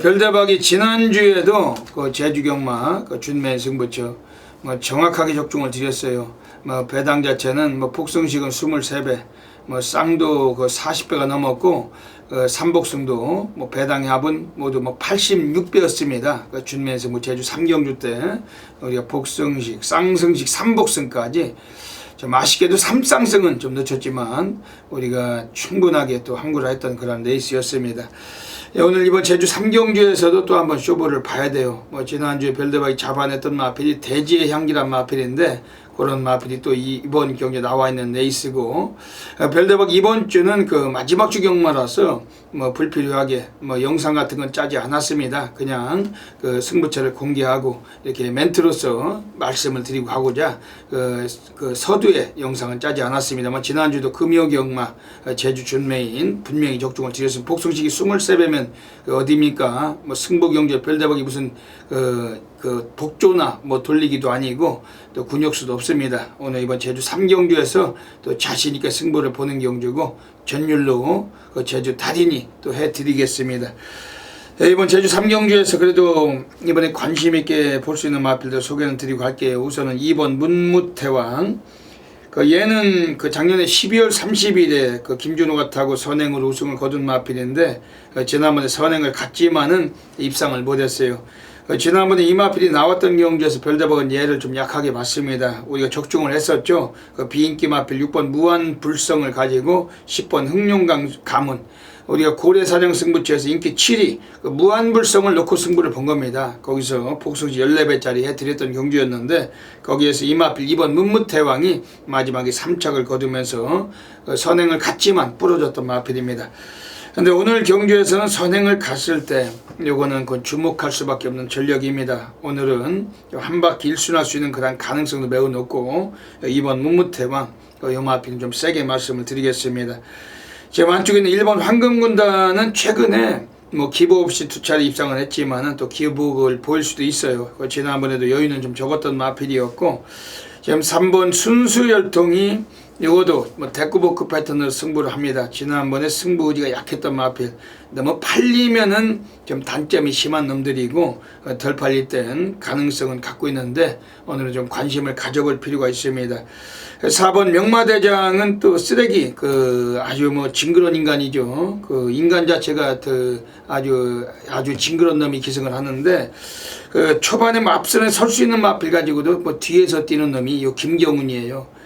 별대박이 지난주에도 제주 경마 준메인 승부처 정확하게 적중을 드렸어요. 배당 자체는 복승식은 23배, 쌍도 40배가 넘었고, 삼복승도 배당의 합은 모두 86배였습니다. 준면에서 제주 3경주 때 우리가 복승식, 쌍승식, 삼복승까지 좀 아쉽게도 삼쌍승은 좀 늦췄지만 우리가 충분하게 또 항구를 했던 그런 레이스였습니다. 오늘 이번 제주 3경주에서도 또 한번 쇼부를 봐야 돼요. 지난주에 별대박이 잡아냈던 마필이 대지의 향기란 마필인데 그런 마필이 또 이번 경기에 나와 있는 레이스고, 별대박 이번 주는 그 마지막 주 경마라서 뭐 불필요하게 뭐 영상 같은 건 짜지 않았습니다. 그냥 그 승부처를 공개하고 이렇게 멘트로서 말씀을 드리고 가고자 그 서두에 영상은 짜지 않았습니다만, 지난주도 금요경마 제주 준메인 분명히 적중을 드렸습니다. 복숭식이 23배면 어디입니까? 뭐 승부경제 별대박이 무슨 그 복조나 뭐 돌리기도 아니고 또 군역수도 없습니다. 오늘 이번 제주 3경주에서 또 자신있게 승부를 보는 경주고 전율로 그 제주 달인이 또 해드리겠습니다. 이번 제주 3경주에서 그래도 이번에 관심있게 볼 수 있는 마필들 소개는 드리고 갈게요. 우선은 2번 문무태왕. 얘는 그 작년에 12월 30일에 그 김준호가 타고 선행으로 우승을 거둔 마필인데, 지난번에 선행을 갔지만은 입상을 못했어요. 지난번에 이 마필이 나왔던 경주에서 별대박은 얘를 좀 약하게 봤습니다. 우리가 적중을 했었죠. 그 비인기 마필 6번 무한불성을 가지고 10번 흥룡강 가문, 우리가 고래사냥 승부처에서 인기 7위 그 무한불성을 넣고 승부를 본 겁니다. 거기서 복숭지 14배짜리 해드렸던 경주였는데, 거기에서 이마필 2번 문무태왕이 마지막에 3착을 거두면서 선행을 갔지만 부러졌던 마필입니다. 근데 오늘 경주에서는 선행을 갔을 때 요거는 그 주목할 수밖에 없는 전력입니다. 오늘은 한 바퀴 일순할 수 있는 그런 가능성도 매우 높고, 2번 문무태왕 요 마필은 좀 세게 말씀을 드리겠습니다. 지금 안쪽에 있는 1번 황금군단은 최근에 뭐 기복 없이 2차례 입상을 했지만은 또 기복을 보일 수도 있어요. 지난번에도 여유는 좀 적었던 마필이었고, 지금 3번 순수열통이 이것도 뭐 대꾸보크 패턴으로 승부를 합니다. 지난번에 승부 의지가 약했던 마필, 너무 팔리면은 좀 단점이 심한 놈들이고 덜 팔릴 땐 가능성은 갖고 있는데 오늘은 좀 관심을 가져볼 필요가 있습니다. 4번 명마대장은 또 쓰레기, 그 아주 뭐 징그러운 인간이죠. 그 인간 자체가 아주 징그러운 놈이 기승을 하는데, 그 초반에 뭐 앞선에 설 수 있는 마필 가지고도 뭐 뒤에서 뛰는 놈이 요 김경훈이에요.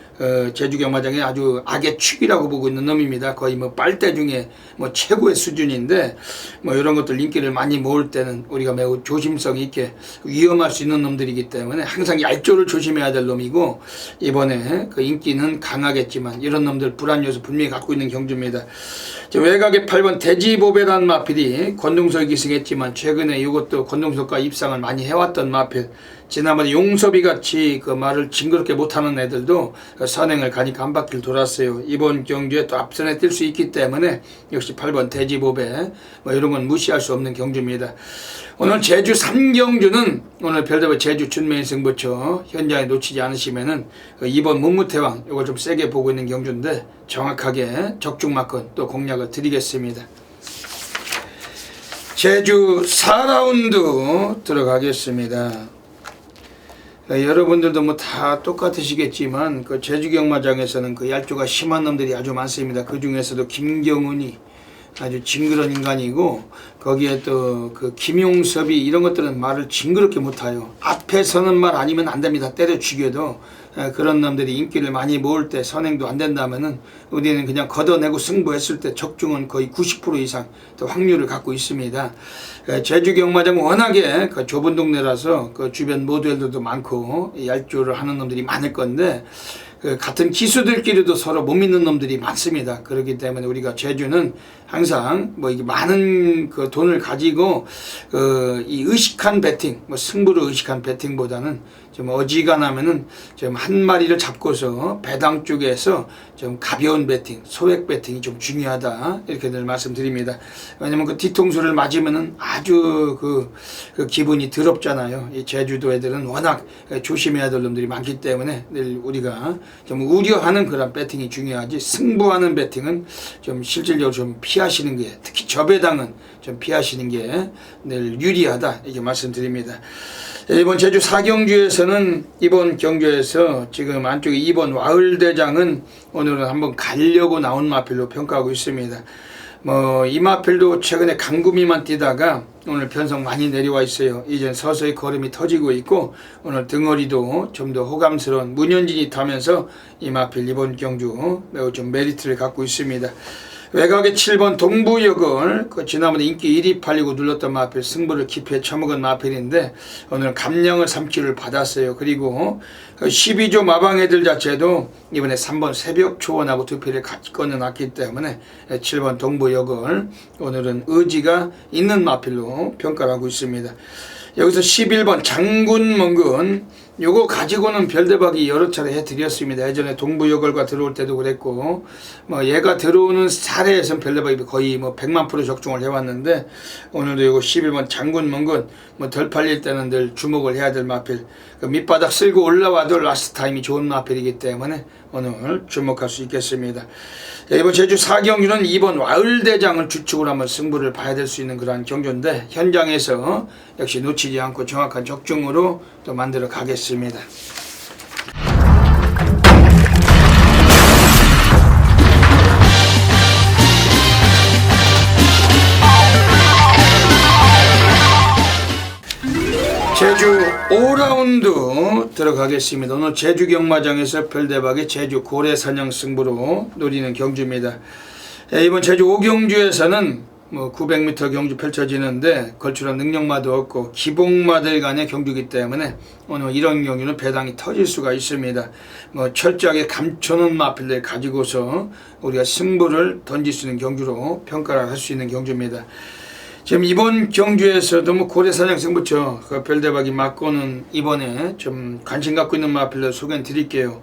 제주경마장의 아주 악의 축이라고 보고 있는 놈입니다. 거의 뭐 빨대 중에 뭐 최고의 수준인데, 뭐 이런 것들 인기를 많이 모을 때는 우리가 매우 조심성 있게 위험할 수 있는 놈들이기 때문에 항상 얄조를 조심해야 될 놈이고, 이번에 그 인기는 강하겠지만 이런 놈들 불안 요소 분명히 갖고 있는 경주입니다. 외곽의 8번 대지보배라는 마필이 권동석이 기승했지만 최근에 이것도 권동석과 입상을 많이 해왔던 마필, 지난번에 용섭이 같이 그 말을 징그럽게 못하는 애들도 선행을 가니까 한 바퀴를 돌았어요. 이번 경주에 또 앞선에 뛸 수 있기 때문에 역시 8번 대지보배 뭐 이런 건 무시할 수 없는 경주입니다. 오늘 제주 3경주는 오늘 별대박 제주 준메인 승부처 현장에 놓치지 않으시면은 2번 문무태왕 이걸 좀 세게 보고 있는 경주인데 정확하게 적중마건 또 공략을 드리겠습니다. 제주 4라운드 들어가겠습니다. 여러분들도 뭐 다 똑같으시겠지만 그 제주경마장에서는 그 얄조가 심한 놈들이 아주 많습니다. 그 중에서도 김경훈이 아주 징그러운 인간이고, 거기에 또 그 김용섭이 이런 것들은 말을 징그럽게 못해요. 앞에 서는 말 아니면 안 됩니다. 때려 죽여도. 그런 놈들이 인기를 많이 모을 때 선행도 안 된다면은 우리는 그냥 걷어내고 승부했을 때 적중은 거의 90% 이상 또 확률을 갖고 있습니다. 제주 경마장은 워낙에 그 좁은 동네라서 그 주변 모델들도 많고 얄조를 하는 놈들이 많을 건데, 그 같은 기수들끼리도 서로 못 믿는 놈들이 많습니다. 그렇기 때문에 우리가 제주는 항상 뭐 이게 많은 그 돈을 가지고 이 의식한 배팅, 뭐 승부를 의식한 배팅보다는 좀 어지간하면은 좀 한 마리를 잡고서 배당 쪽에서 좀 가벼운 배팅, 소액 배팅이 좀 중요하다, 이렇게 늘 말씀드립니다. 왜냐면 그 뒤통수를 맞으면은 아주 그 기분이 더럽잖아요. 이 제주도 애들은 워낙 조심해야 될 놈들이 많기 때문에 늘 우리가 좀 우려하는 그런 배팅이 중요하지, 승부하는 배팅은 좀 실질적으로 좀 피하시는 게, 특히 저배당은 좀 피하시는 게 늘 유리하다, 이렇게 말씀드립니다. 이번 제주 4경주에서는 이번 경주에서 지금 안쪽에 2번 와을대장은 오늘은 한번 가려고 나온 마필로 평가하고 있습니다. 뭐 이 마필도 최근에 강구미만 뛰다가 오늘 편성 많이 내려와 있어요. 이젠 서서히 걸음이 터지고 있고, 오늘 등어리도 좀 더 호감스러운 문현진이 타면서 이 마필 이번 경주 매우 좀 메리트를 갖고 있습니다. 외곽의 7번 동부역을 지난번에 인기 1위 팔리고 눌렀던 마필 승부를 기피해 쳐먹은 마필인데 오늘은 감량을 3키를 받았어요. 그리고 12조 마방애들 자체도 이번에 3번 새벽 초원하고 두 피를 같이 꺼내놨기 때문에 7번 동부역을 오늘은 의지가 있는 마필로 평가를 하고 있습니다. 여기서 11번 장군멍근 요거 가지고는 별대박이 여러 차례 해드렸습니다. 예전에 동부여걸과 들어올 때도 그랬고 얘가 들어오는 사례에선 별대박이 거의 100만% 적중을 해왔는데 오늘도 요거 11번 장군멍근 덜 팔릴 때는 늘 주목을 해야 될 마필, 밑바닥 쓸고 올라와도 라스트 타임이 좋은 마필이기 때문에 오늘 주목할 수 있겠습니다. 이번 제주 4경주는 2번 와을대장을 주축으로 한번 승부를 봐야 될 수 있는 그러한 경주인데 현장에서 역시 놓치지 않고 정확한 적중으로 또 만들어 가겠습니다. 제주 5라운드 들어가겠습니다. 오늘 제주 경마장에서 별대박의 제주 고래사냥 승부로 노리는 경주입니다. 이번 제주 5경주에서는 900m 경주 펼쳐지는데 걸출한 능력마도 없고 기복마들 간의 경주이기 때문에 오늘 이런 경주는 배당이 터질 수가 있습니다. 철저하게 감춰놓은 마필들 가지고서 우리가 승부를 던질 수 있는 경주로 평가를 할 수 있는 경주입니다. 지금 이번 경주에서도 고래사냥 승부처 별대박이 맞고는 이번에 좀 관심 갖고 있는 마필들 소개해 드릴게요.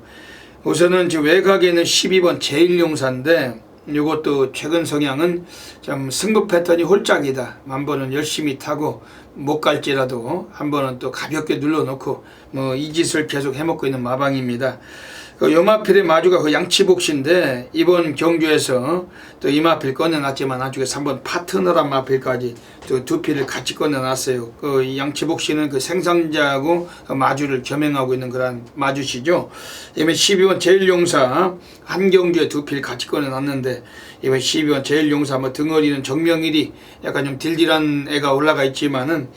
우선은 지금 외곽에 있는 12번 제일용사인데 이것도 최근 성향은 좀 승부 패턴이 홀짝이다. 한 번은 열심히 타고 못 갈지라도 한 번은 또 가볍게 눌러놓고 이 짓을 계속 해먹고 있는 마방입니다. 요 마필의 마주가 그 양치복시인데 이번 경주에서 또 이 마필 꺼내놨지만 안쪽에서 한번 파트너란 마필까지 또 두 필을 같이 꺼내놨어요. 그 양치복시는 그 생산자하고 그 마주를 겸행하고 있는 그런 마주시죠. 이번 12번 제일용사 한 경주에 두 필 같이 꺼내놨는데 이번 12번 제일용사 등어리는 정명일이 약간 좀 딜딜한 애가 올라가 있지만은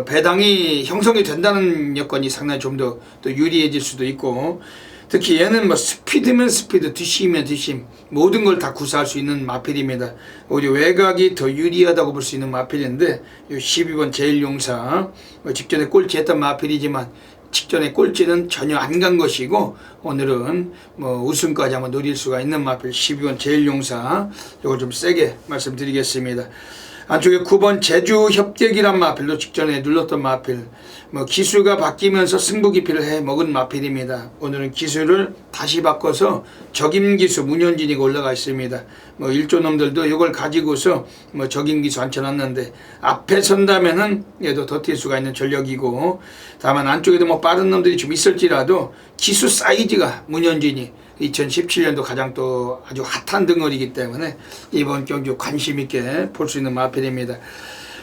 배당이 형성이 된다는 여건이 상당히 좀 더 또 유리해질 수도 있고 특히 얘는 스피드면 스피드, 뒷심이면 뒷심 모든 걸 다 구사할 수 있는 마필입니다. 우리 외곽이 더 유리하다고 볼 수 있는 마필인데 요 12번 제일용사 직전에 꼴찌 했던 마필이지만 직전에 꼴찌는 전혀 안 간 것이고 오늘은 우승까지 한번 노릴 수가 있는 마필 12번 제일용사 이걸 좀 세게 말씀드리겠습니다. 안쪽에 9번 제주협객이란 마필도 직전에 눌렀던 마필 기수가 바뀌면서 승부 기피를 해 먹은 마필입니다. 오늘은 기수를 다시 바꿔서 적임기수 문현진이가 올라가 있습니다. 일조놈들도 이걸 가지고서 적임기수 앉혀놨는데 앞에 선다면은 얘도 더 뛸 수가 있는 전력이고 다만 안쪽에도 빠른 놈들이 좀 있을지라도 기수 사이즈가 문현진이 2017년도 가장 또 아주 핫한 등어리이기 때문에 이번 경주 관심 있게 볼 수 있는 마필입니다.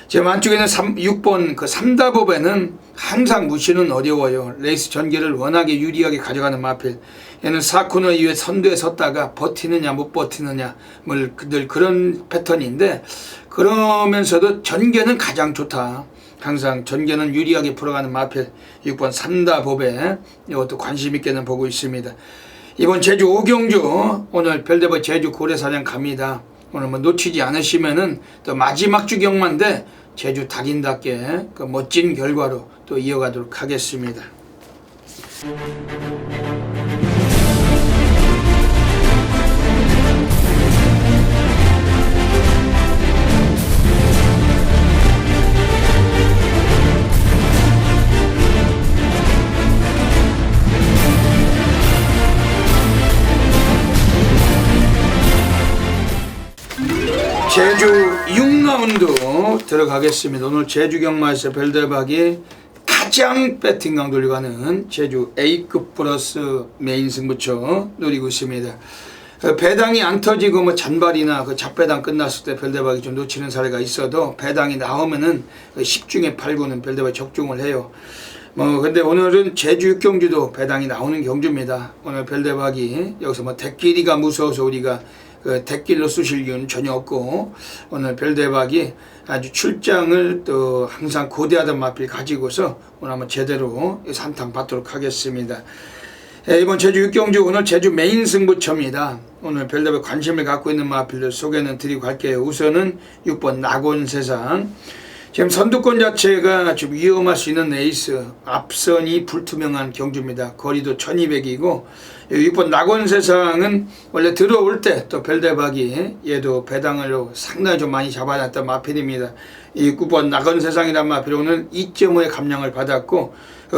지금 안쪽에는 6번 그 3다법에는 항상 무시는 어려워요. 레이스 전개를 워낙에 유리하게 가져가는 마필. 얘는 4코너 이후에 선두에 섰다가 버티느냐 못 버티느냐 늘 그런 패턴인데 그러면서도 전개는 가장 좋다. 항상 전개는 유리하게 풀어가는 마필 6번 3다법에 이것도 관심 있게는 보고 있습니다. 이번 제주 5경주 오늘 별대박 제주 고래사냥 갑니다. 오늘 놓치지 않으시면은 또 마지막 주 경마인데 제주 달인답게 그 멋진 결과로 또 이어가도록 하겠습니다. 제주 6라운드 들어가겠습니다. 오늘 제주 경마에서 별대박이 가장 배팅 강도를 가는 제주 A급 플러스 메인 승부처 노리고 있습니다. 배당이 안 터지고 잔발이나 그 잡배당 끝났을 때 별대박이 좀 놓치는 사례가 있어도 배당이 나오면은 10중에 8구는 별대박이 적중을 해요. 근데 오늘은 제주 6경주도 배당이 나오는 경주입니다. 오늘 별대박이 여기서 대끼리가 무서워서 우리가 그 대길로 쑤실 이유는 전혀 없고 오늘 별대박이 아주 출장을 또 항상 고대하던 마필 가지고서 오늘 한번 제대로 한탕 받도록 하겠습니다. 이번 제주 육경주 오늘 제주 메인 승부처입니다. 오늘 별다른 관심을 갖고 있는 마필들 소개는 드리고 갈게요. 우선은 6번 낙원세상. 지금 선두권 자체가 좀 위험할 수 있는 에이스, 앞선이 불투명한 경주입니다. 거리도 1200이고 6번 낙원세상은 원래 들어올 때 또 별대박이 얘도 배당으로 상당히 좀 많이 잡아놨던 마필입니다. 이 9번 낙원세상이란 마필 오늘 2.5의 감량을 받았고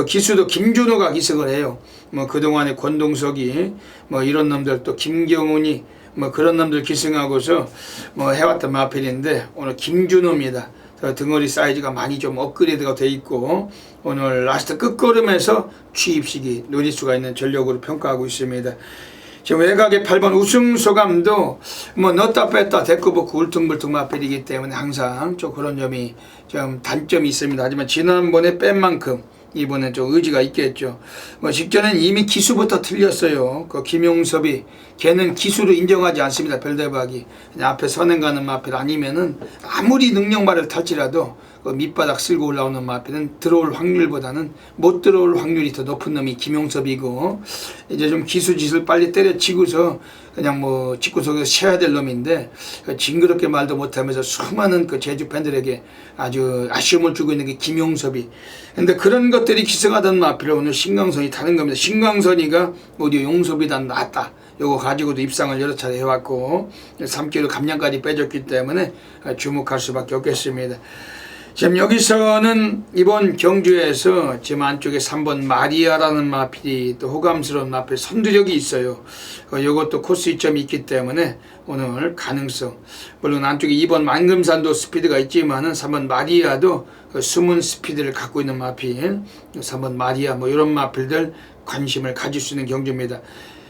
기수도 김준호가 기승을 해요. 뭐 그동안에 권동석이 뭐 이런 놈들 또 김경훈이 뭐 그런 놈들 기승하고서 뭐 해왔던 마필인데 오늘 김준호입니다. 등허리 사이즈가 많이 좀 업그레이드가 돼 있고 오늘 라스트 끝걸음에서 취입식이 노릴 수가 있는 전력으로 평가하고 있습니다. 지금 외곽의 8번 우승 소감도 뭐 넣었다 뺐다 데코보크 울퉁불퉁 마필이기 때문에 항상 좀 그런 점이 좀 단점이 있습니다. 하지만 지난번에 뺀 만큼 이번엔 좀 의지가 있겠죠. 뭐 직전엔 이미 기수부터 틀렸어요. 그 김용섭이 걔는 기수로 인정하지 않습니다. 별대박이 그냥 앞에 선행가는 마필 아니면은 아무리 능력말을 탈지라도 그 밑바닥 쓸고 올라오는 마필은 들어올 확률보다는 못 들어올 확률이 더 높은 놈이 김용섭이고 이제 좀 기수짓을 빨리 때려치고서 그냥 뭐 집구석에서 쉬어야 될 놈인데 징그럽게 말도 못하면서 수많은 그 제주 팬들에게 아주 아쉬움을 주고 있는 게 김용섭이. 근데 그런 것들이 기승하던 마필을 오늘 신광선이 타는 겁니다. 신광선이가 오히려 용섭이다 낫다. 요거 가지고도 입상을 여러 차례 해왔고 3kg 감량까지 빼줬기 때문에 주목할 수밖에 없겠습니다. 지금 여기서는 이번 경주에서 지금 안쪽에 3번 마리아라는 마필이 또 호감스러운 마필 선두력이 있어요. 이것도 코스 이점이 있기 때문에 오늘 가능성, 물론 안쪽에 2번 만금산도 스피드가 있지만은 3번 마리아도 숨은 스피드를 갖고 있는 마필, 3번 마리아 뭐 이런 마필들 관심을 가질 수 있는 경주입니다.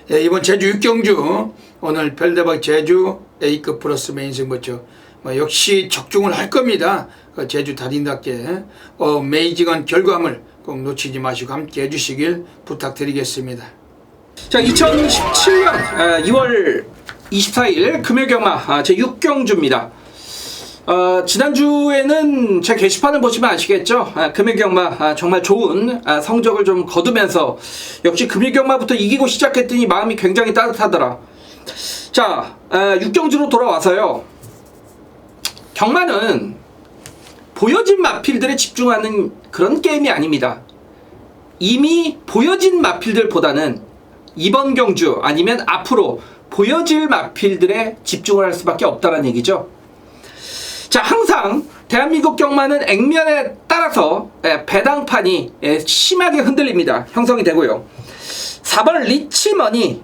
이번 제주 육경주 오늘 별대박 제주 A급 플러스 메인 승부처 역시 적중을 할 겁니다. 제주 달인답게 메이징한 결과물 꼭 놓치지 마시고 함께 해주시길 부탁드리겠습니다. 자, 2017년 2월 24일 금요경마 제6경주입니다. 지난주에는 제 게시판을 보시면 아시겠죠? 금요경마 정말 좋은 성적을 좀 거두면서 역시 금요경마부터 이기고 시작했더니 마음이 굉장히 따뜻하더라. 자, 6경주로 돌아와서요. 경마는 보여진 마필들에 집중하는 그런 게임이 아닙니다. 이미 보여진 마필들보다는 이번 경주 아니면 앞으로 보여질 마필들에 집중을 할 수밖에 없다는 얘기죠. 자, 항상 대한민국 경마는 액면에 따라서 배당판이 심하게 흔들립니다. 형성이 되고요. 4번 리치머니,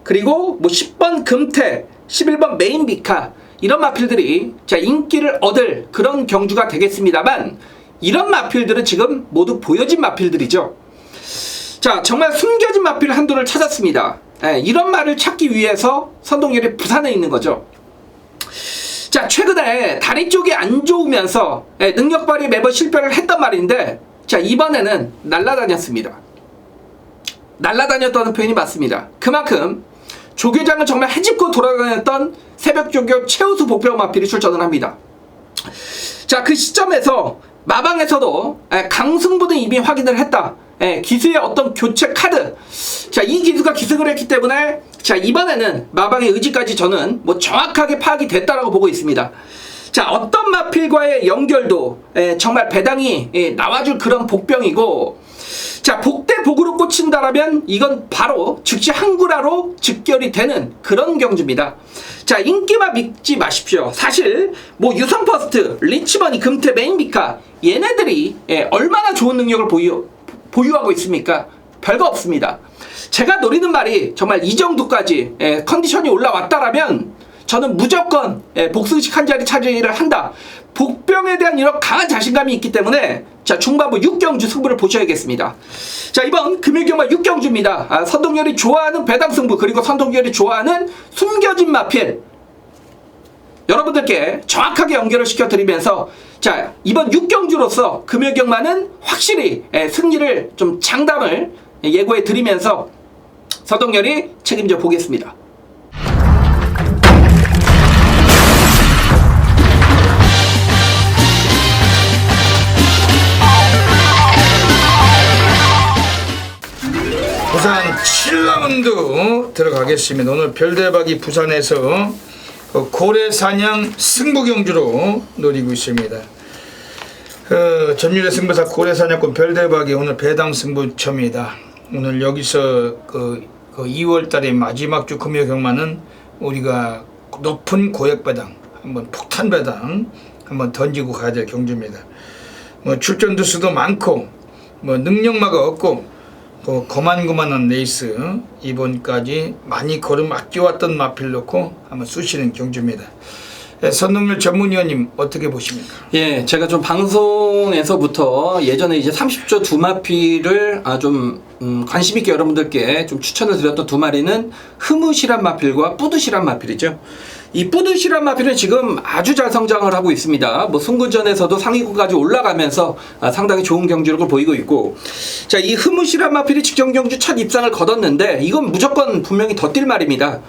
그리고 뭐 10번 금태, 11번 메인비카, 이런 마필들이 자 인기를 얻을 그런 경주가 되겠습니다만, 이런 마필들은 지금 모두 보여진 마필들이죠. 자, 정말 숨겨진 마필 한두를 찾았습니다. 이런 말을 찾기 위해서 선동열이 부산에 있는 거죠. 자, 최근에 다리 쪽이 안 좋으면서 능력 발휘에 매번 실패를 했단 말인데, 자, 이번에는 날라다녔습니다. 날라다녔다는 표현이 맞습니다. 그만큼 조교장을 정말 헤집고 돌아다녔던 새벽조교 최우수 복병 마필이 출전을 합니다. 자, 그 시점에서 마방에서도 강승부는 이미 확인을 했다. 기수의 어떤 교체 카드, 자, 이 기수가 기승을 했기 때문에 자, 이번에는 마방의 의지까지 저는 뭐 정확하게 파악이 됐다라고 보고 있습니다. 자, 어떤 마필과의 연결도 정말 배당이 나와줄 그런 복병이고, 자, 복대복으로 꽂힌다라면 이건 바로 즉시 한구라로 직결이 되는 그런 경주입니다. 자, 인기만 믿지 마십시오. 사실 뭐 유성퍼스트, 리치머니, 금태, 메인비카 얘네들이 얼마나 좋은 능력을 보유하고 있습니까? 별거 없습니다. 제가 노리는 말이 정말 이 정도까지 컨디션이 올라왔다라면 저는 무조건 복승식 한 자리 차지를 한다. 복병에 대한 이런 강한 자신감이 있기 때문에 자, 중반부 6경주 승부를 보셔야겠습니다. 자, 이번 금요경마 6경주입니다. 선동열이 좋아하는 배당승부, 그리고 선동열이 좋아하는 숨겨진 마필 여러분들께 정확하게 연결을 시켜드리면서 자, 이번 6경주로서 금요경마는 확실히 승리를 좀 장담을 예고해 드리면서 선동열이 책임져 보겠습니다. 부산 7라운드 들어가겠습니다. 오늘 별대박이 부산에서 고래사냥 승부 경주로 노리고 있습니다. 전율의 승부사 고래사냥꾼 별대박이 오늘 배당 승부처입니다. 오늘 여기서 2월달의 마지막 주 금요 경마는 우리가 높은 고액 배당, 한번 폭탄 배당 한번 던지고 가야 될 경주입니다. 출전 두수도 많고 능력마가 없고 거만한 레이스 이번까지 많이 걸음 아껴왔던 마필 놓고 한번 쑤시는 경주입니다. 선동열 전문위원님 어떻게 보십니까? 예, 제가 좀 방송에서부터 예전에 이제 30조 두 마필을 관심 있게 여러분들께 좀 추천을 드렸던 두 마리는 흐뭇이란 마필과 뿌듯이란 마필이죠. 이 뿌듯이란 마필은 지금 아주 잘 성장을 하고 있습니다. 승구전에서도 상위권까지 올라가면서 상당히 좋은 경주력을 보이고 있고, 자, 이 흐뭇이란 마필이 직전 경주 첫 입상을 거뒀는데 이건 무조건 분명히 더 뛸 말입니다.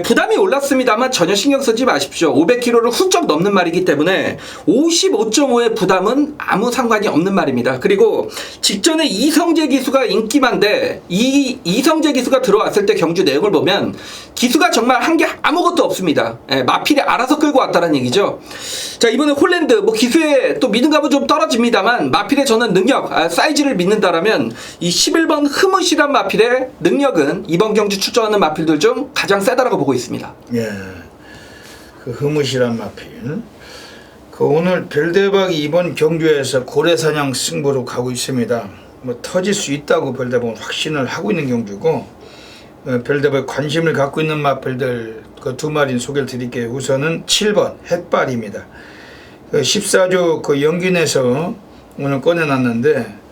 부담이 올랐습니다만 전혀 신경 쓰지 마십시오. 500kg를 훌쩍 넘는 말이기 때문에 55.5의 부담은 아무 상관이 없는 말입니다. 그리고 직전에 이성재 기수가 인기만데 이 이성재 기수가 들어왔을 때 경주 내용을 보면 기수가 정말 한 게 아무것도 없습니다. 마필이 알아서 끌고 왔다는 얘기죠. 자, 이번에 홀랜드 기수에 또 믿음감은 좀 떨어집니다만 마필의 저는 능력, 사이즈를 믿는다라면 이 11번 흐뭇이란 마필의 능력은 이번 경주 출전하는 마필들 중 가장 세다라고 보고 있습니다. 예, 흐뭇이란 마필. 오늘 별대박이 이번 경주에서 고래사냥 승부로 가고 있습니다. 터질 수 있다고 별대박은 확신을 하고 있는 경주고, 별대박 관심을 갖고 있는 마필들 두 마리는 소개를 드릴게요. 우선은 7번 햇발입니다. 14조 연긴에서 오늘 꺼내놨는데,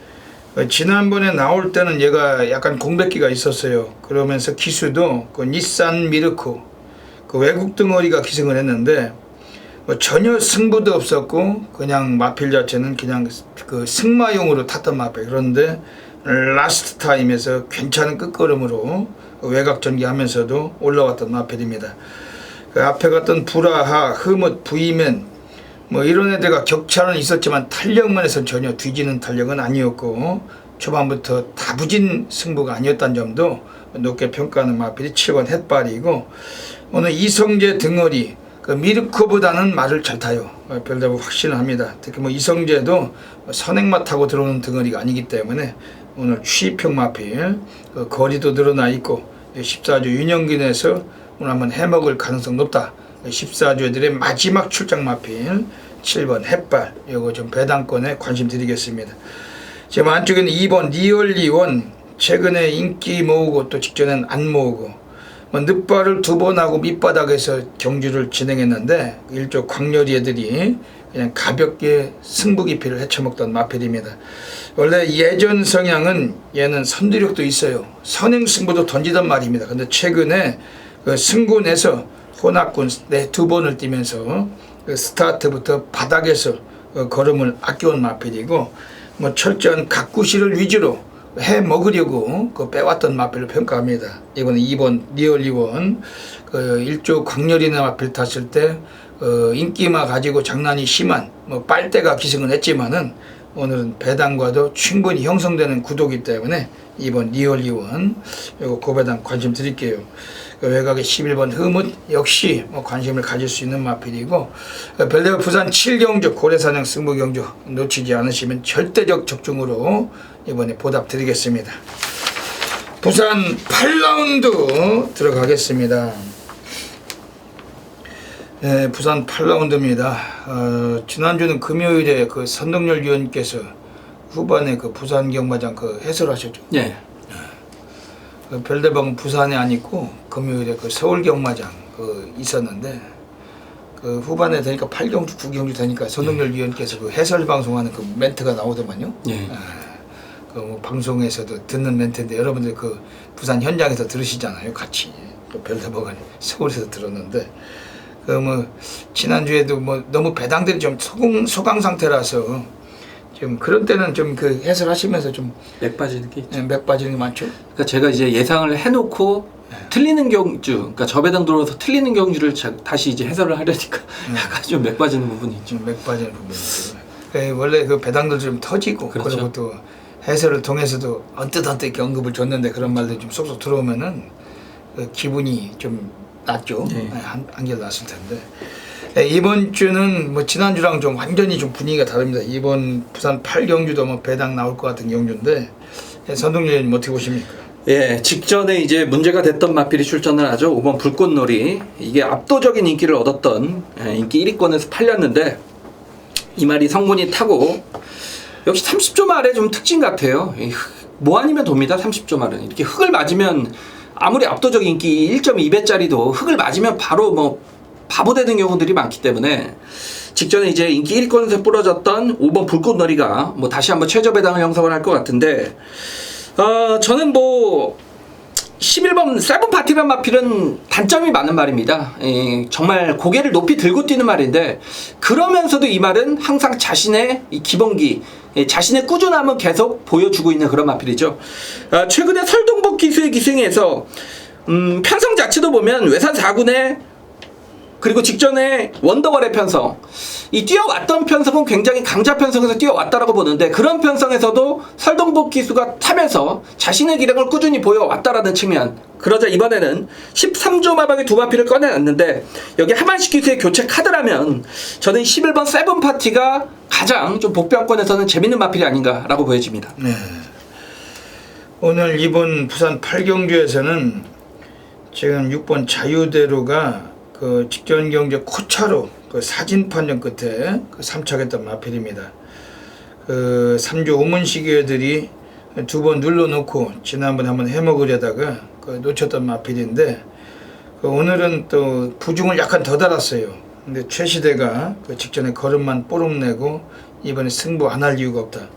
지난번에 나올 때는 얘가 약간 공백기가 있었어요. 그러면서 기수도 닛산 미르코 외국 덩어리가 기승을 했는데 전혀 승부도 없었고 그냥 마필 자체는 그냥 승마용으로 탔던 마필. 그런데 라스트 타임에서 괜찮은 끝걸음으로 외곽 전개하면서도 올라왔던 마필입니다. 앞에 갔던 브라하, 흐뭇, 부이맨 이런 애들과 격차는 있었지만 탄력면에서 전혀 뒤지는 탄력은 아니었고 초반부터 다부진 승부가 아니었다는 점도 높게 평가하는 마필이 7번 햇발이고, 오늘 이성재 등어리 미르코보다는 말을 잘 타요. 별다고 확신을 합니다. 특히 이성재도 선행마 타고 들어오는 등어리가 아니기 때문에 오늘 취입형 마필 거리도 늘어나 있고 14조 윤영긴에서 오늘 한번 해먹을 가능성 높다. 14조 애들의 마지막 출장 마필 7번 햇발, 이거 좀 배당권에 관심 드리겠습니다. 지금 안쪽에는 2번 리얼리원, 최근에 인기 모으고 또 직전엔 안 모으고 늑발을 2번 하고 밑바닥에서 경주를 진행했는데 일조 광렬이 애들이 그냥 가볍게 승부 기피를 헤쳐먹던 마필입니다. 원래 예전 성향은 얘는 선두력도 있어요. 선행 승부도 던지던 말입니다. 근데 최근에 승군에서 혼합군 2번을 뛰면서 스타트부터 바닥에서 걸음을 아껴온 마필이고, 철저한 가꾸시를 위주로 해 먹으려고 빼왔던 마필을 평가합니다. 이번에 2번 리얼리원 일조 광렬이나 마필 탔을 때 인기만 가지고 장난이 심한 빨대가 기승을 했지만은 오늘은 배당과도 충분히 형성되는 구도이기 때문에 2번 리얼리원 이거 고배당 관심 드릴게요. 외곽의 11번 흐뭇 역시 관심을 가질 수 있는 마필이고, 별대박 부산 7경주 고래사냥 승부 경주 놓치지 않으시면 절대적 적중으로 이번에 보답 드리겠습니다. 부산 8라운드 들어가겠습니다. 네, 부산 8라운드입니다. 지난주는 금요일에 선동열 위원께서 후반에 부산 경마장 해설하셨죠. 네. 별대박은 부산에 안 있고 금요일에 서울 경마장 있었는데 후반에 되니까 8경주 9경주 되니까 선동열 위원께서 해설 방송하는 멘트가 나오더만요. 네. 방송에서도 듣는 멘트인데 여러분들 부산 현장에서 들으시잖아요, 같이. 별대박은 서울에서 들었는데 지난주에도 너무 배당들이 좀 소강 상태라서 좀 그런 때는 좀 해설하시면서 좀 맥 빠지는 게 있죠. 맥 빠지는 게 많죠. 그러니까 제가 이제 예상을 해놓고 틀리는 경주, 그러니까 저배당 들어서 틀리는 경주를 다시 이제 해설을 하려니까 약간 좀 맥 빠지는 부분이 있죠. 맥 빠지는 부분이 있죠. 원래 배당도 좀 터지고, 그렇죠. 그리고 또 해설을 통해서도 언뜻 이렇게 언급을 줬는데 그런 말들이 좀 쏙쏙 들어오면은 그 기분이 좀 낫죠. 네. 한결 낫을 텐데. 이번 주는 뭐 지난주랑 좀 완전히 좀 분위기가 다릅니다. 이번 부산 8경주도 뭐 배당 나올 것 같은 경주인데 선동열 의원님 어떻게 보십니까? 예, 직전에 이제 문제가 됐던 마필이 출전을 하죠. 5번 불꽃놀이. 이게 압도적인 인기를 얻었던 인기 1위권에서 팔렸는데 이 말이 성분이 타고 역시 30조 말의 좀 특징 같아요. 뭐 아니면 돕니다. 30조 말은 이렇게 흙을 맞으면 아무리 압도적인 인기 1.2배짜리도 흙을 맞으면 바로 뭐 바보 되는 경우들이 많기 때문에 직전에 이제 인기 1위권에서 부러졌던 5번 불꽃놀이가 뭐 다시 한번 최저 배당을 형성을 할 것 같은데 저는 뭐 11번 세븐파티란 마필은 단점이 많은 말입니다. 정말 고개를 높이 들고 뛰는 말인데 그러면서도 이 말은 항상 자신의 이 기본기 자신의 꾸준함은 계속 보여주고 있는 그런 마필이죠. 최근에 설동복 기수의 기승에서 편성 자체도 보면 외산 4군의 그리고 직전에 원더월의 편성 이 뛰어왔던 편성은 굉장히 강자 편성에서 뛰어왔다라고 보는데 그런 편성에서도 설동복 기수가 타면서 자신의 기량을 꾸준히 보여왔다라는 측면 그러자 이번에는 13조 마방의 두 마필을 꺼내놨는데 여기 하만식 기수의 교체 카드라면 저는 11번 세븐파티가 가장 좀 복병권에서는 재밌는 마필이 아닌가라고 보여집니다. 네. 오늘 이번 부산 8경주에서는 지금 6번 자유대로가 그 직전 경제 코차로 그 사진 판정 끝에 그 3착했던 마필입니다. 그 3조 오문시계들이 두 번 눌러놓고 지난번에 한번 해먹으려다가 그 놓쳤던 마필인데 그 오늘은 또 부중을 약간 더 달았어요. 근데 최시대가 그 직전에 걸음만 뽀록내고 이번에 승부 안 할 이유가 없다.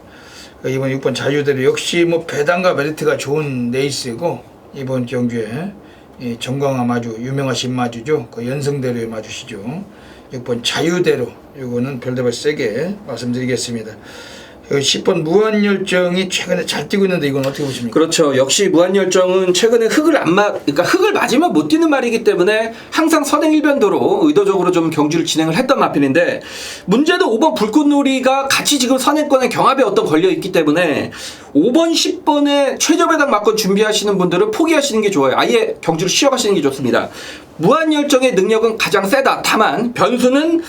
그 이번 6번 자유대로 역시 뭐 배당과 메리트가 좋은 레이스이고 이번 경주에 이 정광화 마주 유명하신 마주죠. 그 연성대로의 마주시죠. 6번 자유대로 이거는 별다발 세게 말씀드리겠습니다. 10번 무한열정이 최근에 잘 뛰고 있는데 이건 어떻게 보십니까? 그렇죠. 역시 무한열정은 최근에 그러니까 흙을 맞으면 못 뛰는 말이기 때문에 항상 선행일변도로 의도적으로 좀 경주를 진행을 했던 마필인데 문제는 5번 불꽃놀이가 같이 지금 선행권에 경합에 어떤 걸려 있기 때문에 5번 10번에 최저배당 막권 준비하시는 분들은 포기하시는 게 좋아요. 아예 경주를 쉬어가시는 게 좋습니다. 무한열정의 능력은 가장 세다. 다만 변수는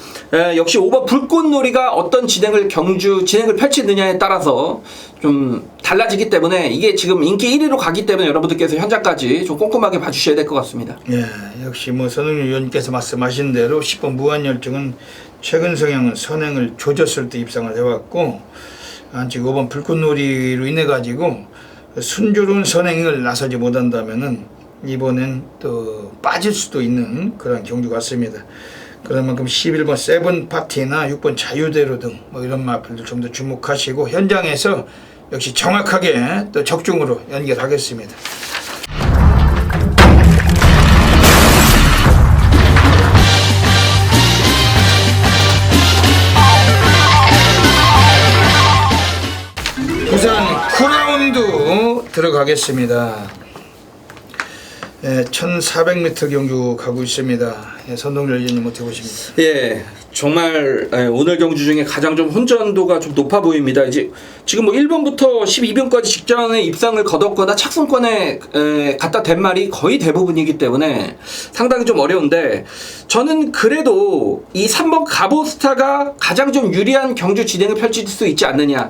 역시 5번 불꽃놀이가 어떤 진행을 펼치느냐에 따라서 좀 달라지기 때문에 이게 지금 인기 1위로 가기 때문에 여러분들께서 현장까지 좀 꼼꼼하게 봐주셔야 될 것 같습니다. 예, 역시 뭐 선흥 의원님께서 말씀하신 대로 10번 무한열정은 최근 성향은 선행을 조졌을 때 입상을 해왔고 지금 5번 불꽃놀이로 인해 가지고 순조로운 선행을 나서지 못한다면은 이번엔 또 빠질 수도 있는 그런 경주 같습니다. 그런 만큼 11번 세븐파티나 6번 자유대로 등 뭐 이런 마필들 좀 더 주목하시고 현장에서 역시 정확하게 또 적중으로 연결하겠습니다. 부산 9라운드 들어가겠습니다. 1400m 경주 가고 있습니다. 선동열 의원님 어떻게 보십니까? 예, 정말 오늘 경주 중에 가장 좀 혼전도가 좀 높아 보입니다. 이제 지금 뭐 1번부터 12번까지 직전에 입상을 거뒀거나 착승권에 갖다 댄 말이 거의 대부분이기 때문에 상당히 좀 어려운데 저는 그래도 이 3번 가보스타가 가장 좀 유리한 경주 진행을 펼칠 수 있지 않느냐.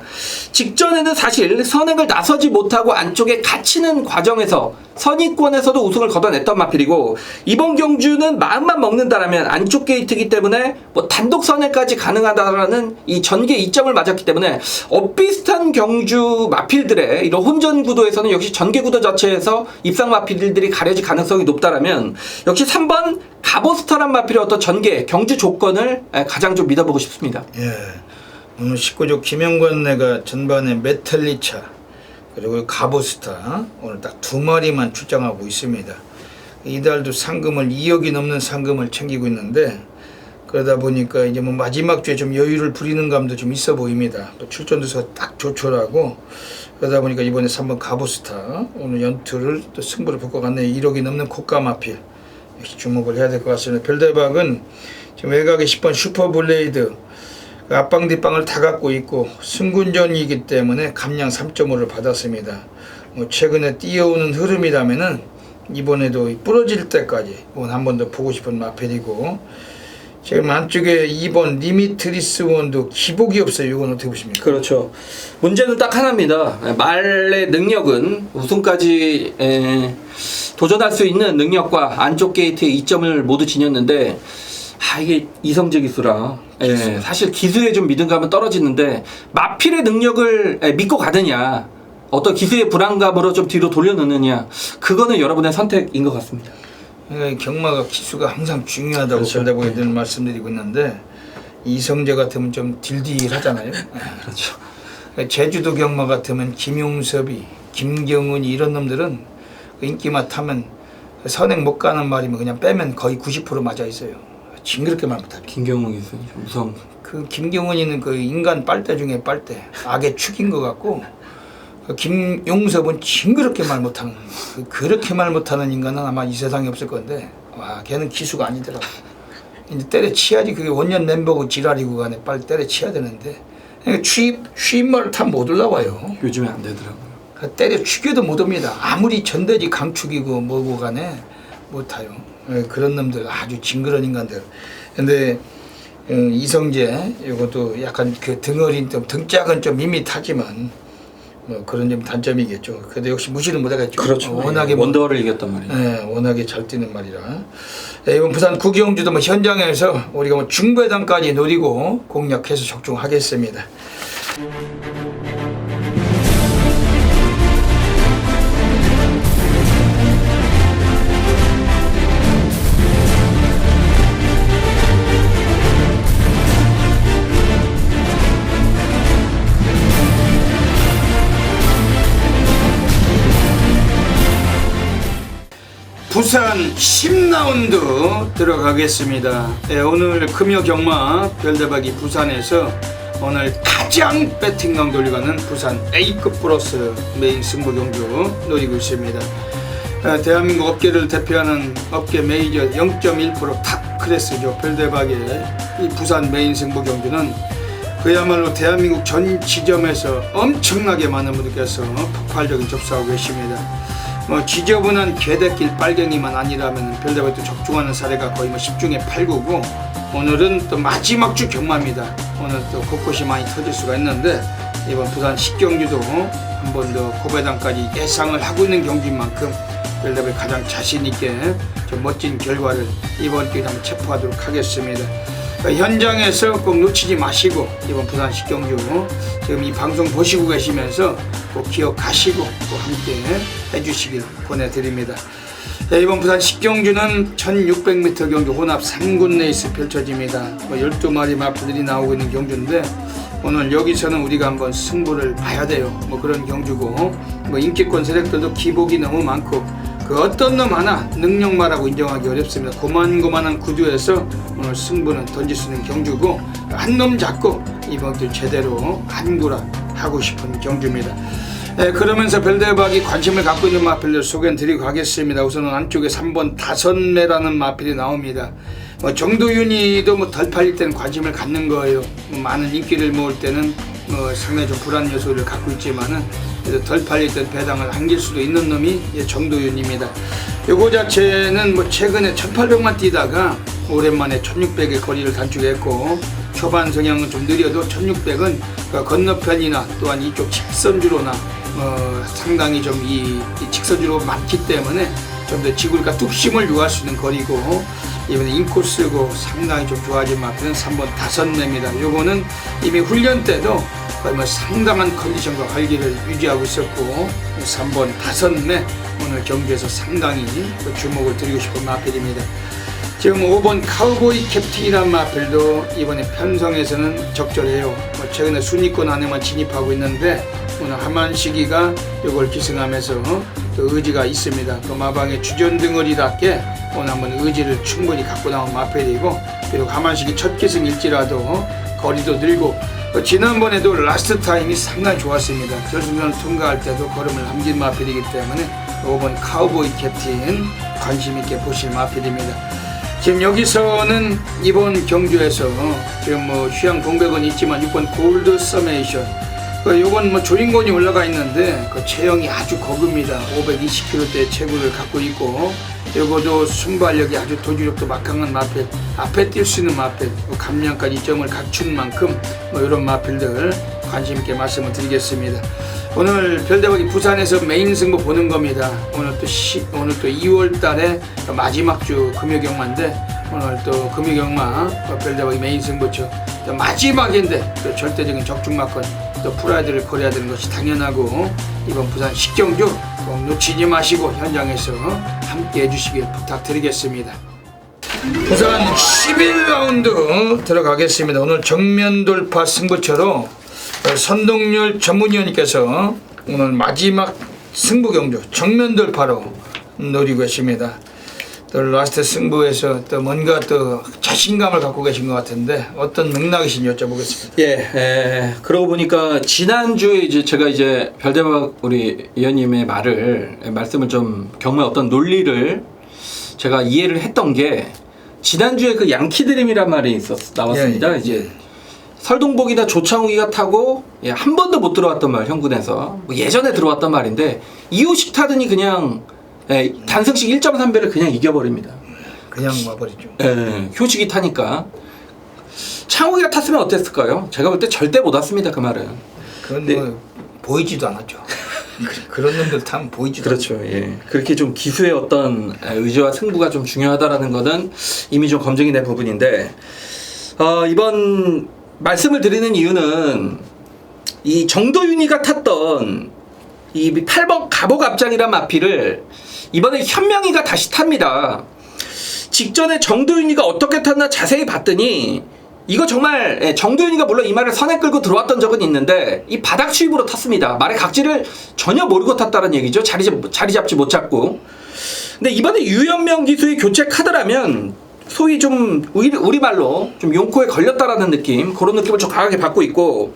직전에는 사실 선행을 나서지 못하고 안쪽에 갇히는 과정에서 선의권에서도 우승을 거둬냈던 마필이고 이번 경주는 마음만 먹는다라면 안쪽 게이트이기 때문에 뭐 단독 선행까지 가능하다라는 이 전개 이점을 맞았기 때문에 엇비슷한 경주 마필들의 이런 혼전 구도에서는 역시 전개 구도 자체에서 입상 마필들이 가려질 가능성이 높다라면 역시 3번 가보스타란 마필의 어떤 전개 경주 조건을 가장 좀 믿어보고 싶습니다. 예, 오늘 19조 김영관내가 전반에 메탈리차 그리고 가보스타 오늘 딱 두 마리만 출장하고 있습니다. 이달도 상금을 2억이 넘는 상금을 챙기고 있는데 그러다 보니까 이제 뭐 마지막 주에 좀 여유를 부리는 감도 좀 있어 보입니다. 또 출전도수가 딱 조촐하고 그러다 보니까 이번에 3번 가보스타 오늘 연투를 또 승부를 볼 것 같네요. 1억이 넘는 고가 마필 역시 주목을 해야 될 것 같습니다. 별대박은 지금 외곽에 10번 슈퍼블레이드 앞방 뒷방을 다 갖고 있고 승군전이기 때문에 감량 3.5를 받았습니다. 최근에 뛰어오는 흐름이라면은 이번에도 부러질 때까지 한 번 더 보고 싶은 마필이고, 지금 안쪽에 2번 리미트리스원도 기복이 없어요. 이건 어떻게 보십니까? 그렇죠. 문제는 딱 하나입니다. 말의 능력은 우승까지 도전할 수 있는 능력과 안쪽 게이트에 2점을 모두 지녔는데, 이게 이성재 기수라 사실 기수에 좀 믿음감은 떨어지는데 마필의 능력을 믿고 가느냐, 어떤 기수의 불안감으로 좀 뒤로 돌려놓느냐, 그거는 여러분의 선택인 것 같습니다. 경마가 기수가 항상 중요하다고 그렇죠. 전대보게 늘 말씀드리고 있는데, 이성재 같으면 좀 딜딜하잖아요. 그렇죠. 제주도 경마 같으면 김용섭이, 김경은이 이런 놈들은 인기만 타면 선행 못 가는 말이면 그냥 빼면 거의 90% 맞아 있어요. 징그럽게 말 못하죠. 김경훈 기수 무서운. 그 김경은이는 그 인간 빨대 중에 빨대, 악의 축인 것 같고, 김용섭은 징그럽게 말 못하는, 그렇게 말 못하는 인간은 아마 이 세상에 없을 건데, 와, 걔는 기수가 아니더라고. 이제 때려치야지. 그게 원년 멤버고 지랄이고 간에 빨리 때려치야 되는데, 취임말을 다 못 올라와요. 요즘에 안 되더라고요. 때려 죽여도 못 옵니다. 아무리 전대지 강축이고 뭐고 간에 못 타요. 그런 놈들 아주 징그러운 인간들. 근데 이성재 이것도 약간 그 등어린 좀 등짝은 좀 밋밋하지만 뭐 그런 점 단점이겠죠. 그래도 역시 무시를 못하겠죠. 그렇죠. 워낙에 원더를 이겼단 말이에요. 네, 워낙에 잘 뛰는 말이라. 이번 부산 구경주도 뭐 현장에서 우리가 뭐 중배당까지 노리고 공략해서 적중하겠습니다. 부산 10라운드 들어가겠습니다. 오늘 금요 경마 별대박이 부산에서 오늘 가장 배팅강 돌려가는 부산 A급 플러스 메인 승부 경주 노리고 있습니다. 대한민국 업계를 대표하는 업계 메이저 0.1% 탑 클래스죠. 별대박의 이 부산 메인 승부 경주는 그야말로 대한민국 전 지점에서 엄청나게 많은 분들께서 폭발적인 접수하고 계십니다. 지저분한 개대길 빨갱이만 아니라면 별대박이 또 적중하는 사례가 거의 10중에 8, 9고, 오늘은 또 마지막 주 경마입니다. 오늘 또 곳곳이 많이 터질 수가 있는데, 이번 부산 10경주도 한 번 더 고배당까지 예상을 하고 있는 경주인 만큼 별대박이 가장 자신있게 좀 멋진 결과를 이번 기회에 한번 체포하도록 하겠습니다. 현장에서 꼭 놓치지 마시고 이번 부산 10경주 지금 이 방송 보시고 계시면서 꼭 기억하시고 또 함께 해주시길 권해드립니다. 이번 부산 10경주는 1600m 경주 혼합 3군 레이스 펼쳐집니다. 12마리 마프들이 나오고 있는 경주인데, 오늘 여기서는 우리가 한번 승부를 봐야 돼요. 그런 경주고, 인기권 세력들도 기복이 너무 많고, 그 어떤 놈 하나 능력마라고 인정하기 어렵습니다. 고만고만한 구두에서 오늘 승부는 던질 수 있는 경주고, 한 놈 잡고 이번 주 제대로 안구라 하고 싶은 경주입니다. 그러면서 별대박이 관심을 갖고 있는 마필들 소개해드리고 가겠습니다. 우선은 안쪽에 3번 다선매라는 마필이 나옵니다. 정도윤이도 덜 팔릴 때는 관심을 갖는 거예요. 많은 인기를 모을 때는 상당히 좀 불안 요소를 갖고 있지만은 그래도 덜 팔릴 때 배당을 안길 수도 있는 놈이 정도윤입니다. 요거 자체는 최근에 1800만 뛰다가 오랜만에 1600의 거리를 단축했고, 초반 성향은 좀 느려도 1600은 건너편이나 또한 이쪽 직선주로나 상당히 좀 이 직선주로 많기 때문에 좀 더 지구가 뚝심을 요할 수 있는 거리고, 이번에 인코스고 상당히 좀 좋아진 마필은 3번 다선매입니다. 요거는 이미 훈련 때도 거의 상당한 컨디션과 활기를 유지하고 있었고, 3번 다선매 오늘 경기에서 상당히 주목을 드리고 싶은 마필입니다. 지금 5번 카우보이 캡틴이라는 마필도 이번에 편성에서는 적절해요. 최근에 순위권 안에만 진입하고 있는데, 오늘 하만시기가 이걸 기승하면서 또 의지가 있습니다. 또 마방의 주전 덩어리답게 오늘 한번 의지를 충분히 갖고 나온 마필이고, 그리고 하만시기 첫 기승일지라도 거리도 늘고, 지난번에도 라스트 타임이 상당히 좋았습니다. 결승전 통과할 때도 걸음을 남긴 마필이기 때문에 5번 카우보이 캡틴 관심 있게 보실 마필입니다. 지금 여기서는 이번 경주에서 지금 뭐 휴양 동백은 있지만 6번 골드 서메이션 요건 뭐 조인권이 올라가 있는데 그 체형이 아주 고급입니다. 520kg대 체구를 갖고 있고 요거도 순발력이 아주 도주력도 막강한 마필, 앞에 뛸 수 있는 마필, 감량까지 점을 갖춘 만큼 뭐 이런 마필들 관심 있게 말씀을 드리겠습니다. 오늘 별대박이 부산에서 메인 승부 보는 겁니다. 오늘 또 2월 달에 마지막 주 금요경마인데 오늘 또 금요경마 별대박이 메인 승부죠. 또 마지막인데 또 절대적인 적중마건 또 프라이드를 거려야 되는 것이 당연하고 이번 부산 식경주 꼭 놓치지 마시고 현장에서 함께 해주시길 부탁드리겠습니다. 부산 11라운드 들어가겠습니다. 오늘 정면 돌파 승부처로 선동열 전문위원님께서 오늘 마지막 승부 경주 정면 돌파로 노리고 계십니다. 또 라스트 승부에서 또 뭔가 또 자신감을 갖고 계신 것 같은데 어떤 맥락이신지 여쭤보겠습니다. 예, 그러고 보니까 지난주에 이제 제가 이제 별대박 우리 위원님의 말씀을 좀 경마의 어떤 논리를 제가 이해를 했던 게 지난주에 그 양키드림이란 말이 나왔습니다. 예. 이제 설동복이나 조창욱이가 타고 한 번도 못 들어왔던 말 현군에서 뭐 예전에 들어왔던 말인데 이호식 타더니 그냥 단승식 1.3배를 그냥 이겨버립니다. 그냥 와버리죠. 효식이 타니까 창욱이가 탔으면 어땠을까요? 제가 볼 때 절대 못 왔습니다. 그 말은. 그건 뭐 보이지도 않았죠. 그런 놈들 타면 보이지도 않죠. 그렇죠. 예. 그렇게 좀 기수의 어떤 의지와 승부가 좀 중요하다라는 거는 이미 좀 검증이 된 부분인데 이번 말씀을 드리는 이유는 이 정도윤이가 탔던 이 8번 갑오갑장이란 마피를 이번에 현명이가 다시 탑니다. 직전에 정도윤이가 어떻게 탔나 자세히 봤더니 이거 정말 정도윤이가 물론 이 말을 선에 끌고 들어왔던 적은 있는데 이 바닥 추입으로 탔습니다. 말의 각질을 전혀 모르고 탔다는 얘기죠. 자리 잡지 못 잡고. 근데 이번에 유현명 기수의 교체 카드라면 소위 좀 우리말로 좀 용코에 걸렸다라는 느낌, 그런 느낌을 좀 강하게 받고 있고,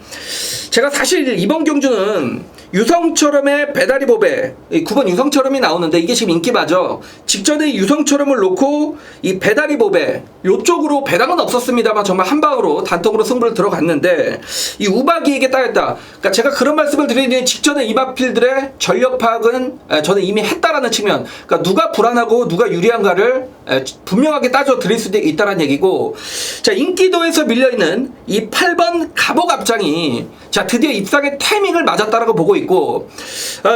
제가 사실 이번 경주는 유성처럼의 배다리 보배 9번 유성처럼이 나오는데 이게 지금 인기 맞아. 직전에 유성처럼을 놓고 이 배다리 보배 요쪽으로 배당은 없었습니다만 정말 한 방으로 단통으로 승부를 들어갔는데 이 우박이에게 따였다. 그러니까 제가 그런 말씀을 드리는 직전에 이 마필들의 전력 파악은 저는 이미 했다라는 측면, 그러니까 누가 불안하고 누가 유리한가를 분명하게 따져 드릴 수도 있다는 얘기고, 자, 인기도에서 밀려있는 이 8번 갑오갑장이 자 드디어 입상의 타이밍을 맞았다라고 보고 있고,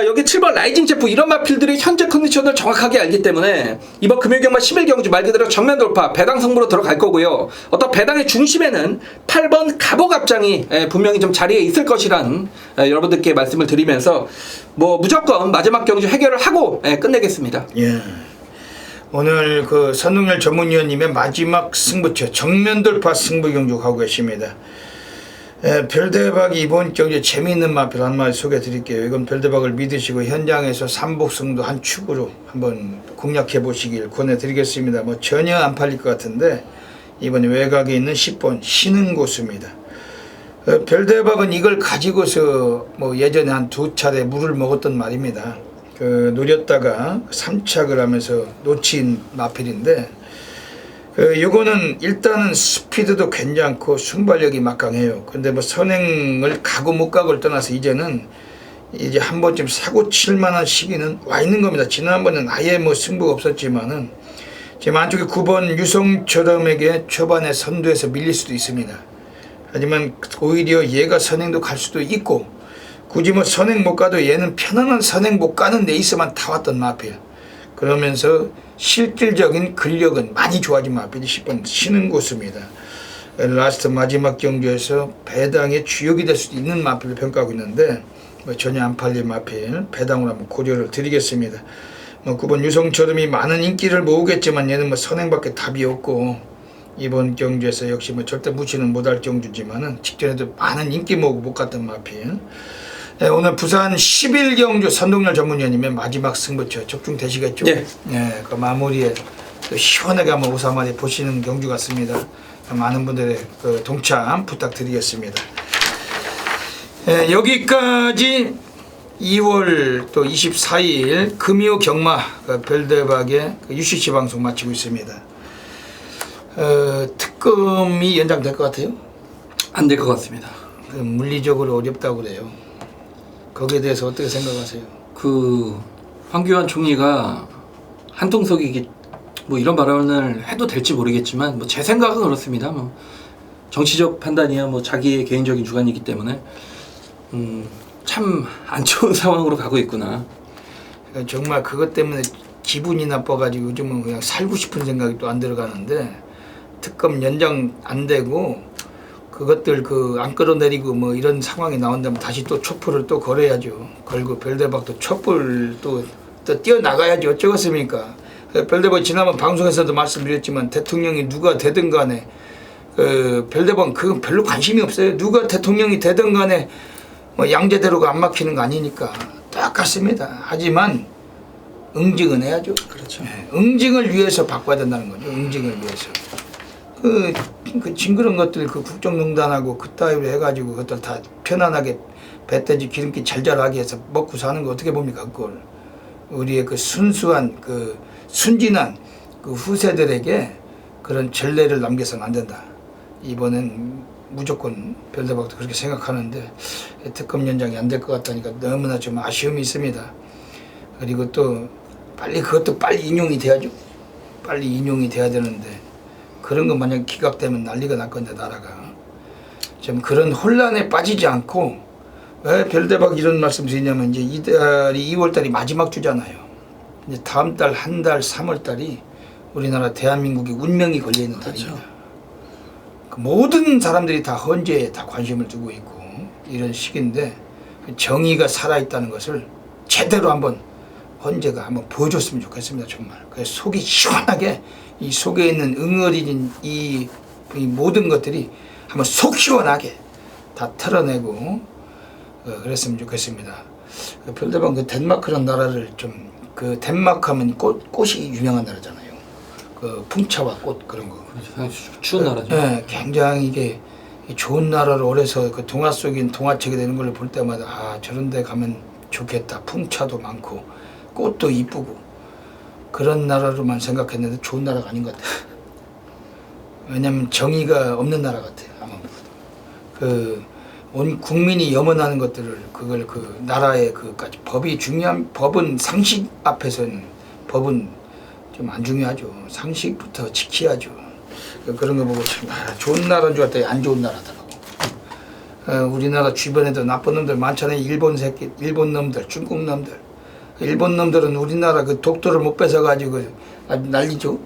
여기 7번 라이징 제프 이런 마필들의 현재 컨디션을 정확하게 알기 때문에 이번 금요경마 11경주 말 그대로 정면 돌파 배당 승부로 들어갈 거고요. 어떤 배당의 중심에는 8번 갑오갑장이 분명히 좀 자리에 있을 것이란 여러분들께 말씀을 드리면서 뭐 무조건 마지막 경주 해결을 하고 끝내겠습니다. 예. 오늘 그 선동열 전문위원님의 마지막 승부처 정면 돌파 승부 경주 가고 계십니다. 별대박이 이번 경기에 재미있는 마필 한 마디 소개해 드릴게요. 이건 별대박을 믿으시고 현장에서 삼복승도 한 축으로 한번 공략해 보시길 권해 드리겠습니다. 뭐 전혀 안 팔릴 것 같은데 이번에 외곽에 있는 10번 신흥고수입니다. 별대박은 이걸 가지고서 뭐 예전에 한 2차례 물을 먹었던 말입니다. 노렸다가 3착을 하면서 놓친 마필인데, 요거는 일단은 스피드도 괜찮고 순발력이 막강해요. 근데 뭐 선행을 가고 못 가고를 떠나서 이제는 이제 한 번쯤 사고 칠 만한 시기는 와 있는 겁니다. 지난번엔 아예 뭐 승부가 없었지만은 지금 안쪽에 9번 유성철음에게 초반에 선두에서 밀릴 수도 있습니다. 하지만 오히려 얘가 선행도 갈 수도 있고, 굳이 뭐 선행 못 가도 얘는 편안한 선행 못 가는 레이스만 다 왔던 마필. 그러면서 실질적인 근력은 많이 좋아진 마필이 10번 신흥고수입니다. 라스트 마지막 경주에서 배당의 주역이 될 수도 있는 마필로 평가하고 있는데 뭐 전혀 안 팔릴 마필 배당으로 한번 고려를 드리겠습니다. 뭐 9번 유성철음이 많은 인기를 모으겠지만 얘는 뭐 선행밖에 답이 없고, 이번 경주에서 역시 뭐 절대 무시는 못할 경주지만은 직전에도 많은 인기 모으고 못 갔던 마필. 오늘 부산 11경주 선동열 전문위원님의 마지막 승부처 적중되시겠죠? 네. 네, 그 마무리에 또 시원하게 한번 웃어 한마디 보시는 경주 같습니다. 많은 분들의 그 동참 부탁드리겠습니다. 여기까지 2월 또 24일 금요 경마 별대박의 UCC 방송 마치고 있습니다. 특검이 연장될 것 같아요? 안 될 것 같습니다. 그 물리적으로 어렵다고 그래요. 거기에 대해서 어떻게 생각하세요? 그 황교안 총리가 한통속이기 뭐 이런 발언을 해도 될지 모르겠지만 뭐 제 생각은 그렇습니다. 뭐 정치적 판단이야 뭐 자기의 개인적인 주관이기 때문에 참 안 좋은 상황으로 가고 있구나. 정말 그것 때문에 기분이 나빠가지고 요즘은 그냥 살고 싶은 생각이 또 안 들어가는데 특검 연장 안 되고 그것들 그 안 끌어내리고 뭐 이런 상황이 나온다면 다시 또 촛불을 또 걸어야죠. 걸고 별대박도 촛불 또 뛰어나가야죠. 어쩌겠습니까? 별대박 지난번 방송에서도 말씀드렸지만 대통령이 누가 되든 간에 별대박 그건 별로 관심이 없어요. 누가 대통령이 되든 간에 뭐 양제대로가 안 막히는 거 아니니까 똑같습니다. 하지만 응징은 해야죠. 그렇죠. 응징을 위해서 바꿔야 된다는 거죠. 응징을 위해서. 그 징그러운 것들 그 국정농단하고 그따위로 해가지고 그것들 다 편안하게 배돼지 기름기 잘 자라게 해서 먹고 사는 거 어떻게 봅니까 그걸. 우리의 그 순수한 그 순진한 그 후세들에게 그런 전례를 남겨서는 안 된다. 이번엔 무조건 별대박도 그렇게 생각하는데 특검 연장이 안 될 것 같다니까 너무나 좀 아쉬움이 있습니다. 그리고 또 빨리 그것도 빨리 인용이 돼야죠. 빨리 인용이 돼야 되는데 그런 거 만약 기각되면 난리가 날 건데 나라가 좀 그런 혼란에 빠지지 않고 왜 별대박 이런 말씀 드리냐면 이제 이달이 2월달이 마지막 주잖아요. 이제 다음 달 한 달 3월달이 우리나라 대한민국의 운명이 걸려 있는 달입니다. 그렇죠. 그 모든 사람들이 다 헌재에 다 관심을 두고 있고 이런 시기인데 정의가 살아있다는 것을 제대로 한번 헌재가 한번 보여줬으면 좋겠습니다. 정말. 그래서 속이 시원하게 이 속에 있는 응어리진 이 모든 것들이 한번 속 시원하게 다 털어내고 그랬으면 좋겠습니다. 별대박 그 덴마크라는 나라를 좀 그 덴마크 하면 꽃이 유명한 나라잖아요. 그 풍차와 꽃 그런 거. 추운 나라죠. 네, 굉장히 이게 좋은 나라로 오래서 그 동화 속인 동화책이 되는 걸 볼 때마다 아 저런 데 가면 좋겠다. 풍차도 많고 꽃도 이쁘고 그런 나라로만 생각했는데 좋은 나라가 아닌 것 같아요. 왜냐면 정의가 없는 나라 같아요. 아마 온 국민이 염원하는 것들을 그걸 그 나라의 그까지 법이 중요한 법은 상식 앞에서는 법은 좀 안 중요하죠. 상식부터 지켜야죠. 그런 거 보고 참 좋은 나라인 줄 알았더니 안 좋은 나라더라고. 우리나라 주변에도 나쁜 놈들 많잖아요. 일본 새끼, 일본 놈들, 중국 놈들. 일본 놈들은 우리나라 그 독도를 못 뺏어가지고 아주 난리죠.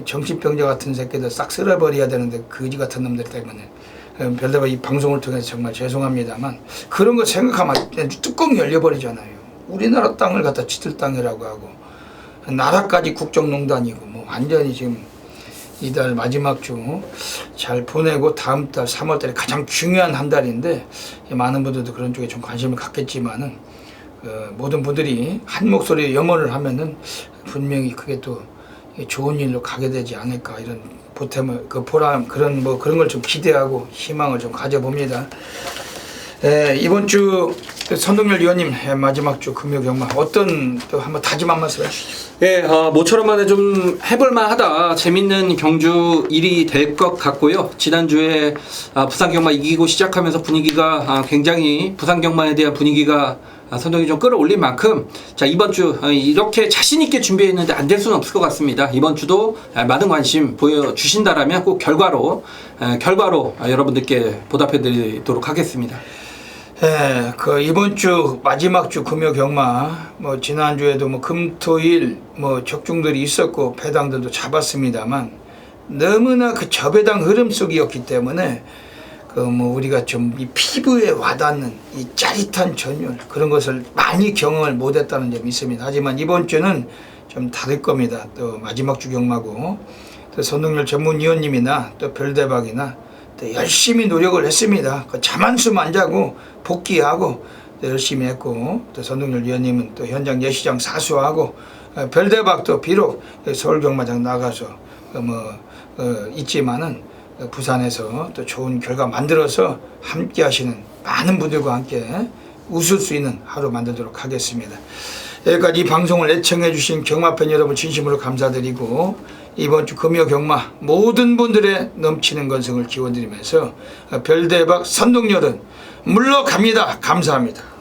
정신병자 같은 새끼들 싹 쓸어버려야 되는데 거지 같은 놈들 때문에. 별대박 이 방송을 통해서 정말 죄송합니다만 그런 거 생각하면 뚜껑이 열려버리잖아요. 우리나라 땅을 갖다 지들 땅이라고 하고 나라까지 국정농단이고 뭐 완전히 지금 이달 마지막 주 잘 보내고 다음 달 3월 달에 가장 중요한 한 달인데 많은 분들도 그런 쪽에 좀 관심을 갖겠지만은 모든 분들이 한 목소리에 염원을 하면은 분명히 그게 또 좋은 일로 가게 되지 않을까 이런 보탬을 그 보람 그런 걸 좀 기대하고 희망을 좀 가져봅니다. 이번 주 선동열 의원님 마지막 주 금요 경마 어떤 또 한번 다짐한 말씀 해주시죠. 예, 모처럼 만에 좀 해볼만하다. 재밌는 경주 일이 될 것 같고요. 지난주에 부산 경마 이기고 시작하면서 분위기가 굉장히 부산 경마에 대한 분위기가 선동이 좀 끌어올린 만큼 자 이번 주 이렇게 자신 있게 준비했는데 안 될 수는 없을 것 같습니다. 이번 주도 많은 관심 보여주신다라면 꼭 결과로 여러분들께 보답해드리도록 하겠습니다. 그 이번 주 마지막 주 금요 경마 뭐 지난주에도 뭐 금토일 뭐 적중들이 있었고 배당들도 잡았습니다만 너무나 그 저배당 흐름 속이었기 때문에 그 뭐 우리가 좀 이 피부에 와닿는 이 짜릿한 전율 그런 것을 많이 경험을 못했다는 점이 있습니다. 하지만 이번 주는 좀 다를 겁니다. 또 마지막 주 경마고 또 선동열 전문위원님이나 또 별대박이나 또 열심히 노력을 했습니다. 그 잠 한숨 안 자고 복귀하고 또 열심히 했고 또 선동열 위원님은 또 현장 예시장 사수하고 별대박도 비록 서울 경마장 나가서 있지만은 부산에서 또 좋은 결과 만들어서 함께 하시는 많은 분들과 함께 웃을 수 있는 하루 만들도록 하겠습니다. 여기까지 이 방송을 애청해 주신 경마팬 여러분 진심으로 감사드리고 이번 주 금요 경마 모든 분들의 넘치는 건승을 기원드리면서 별대박 선동열은 물러갑니다. 감사합니다.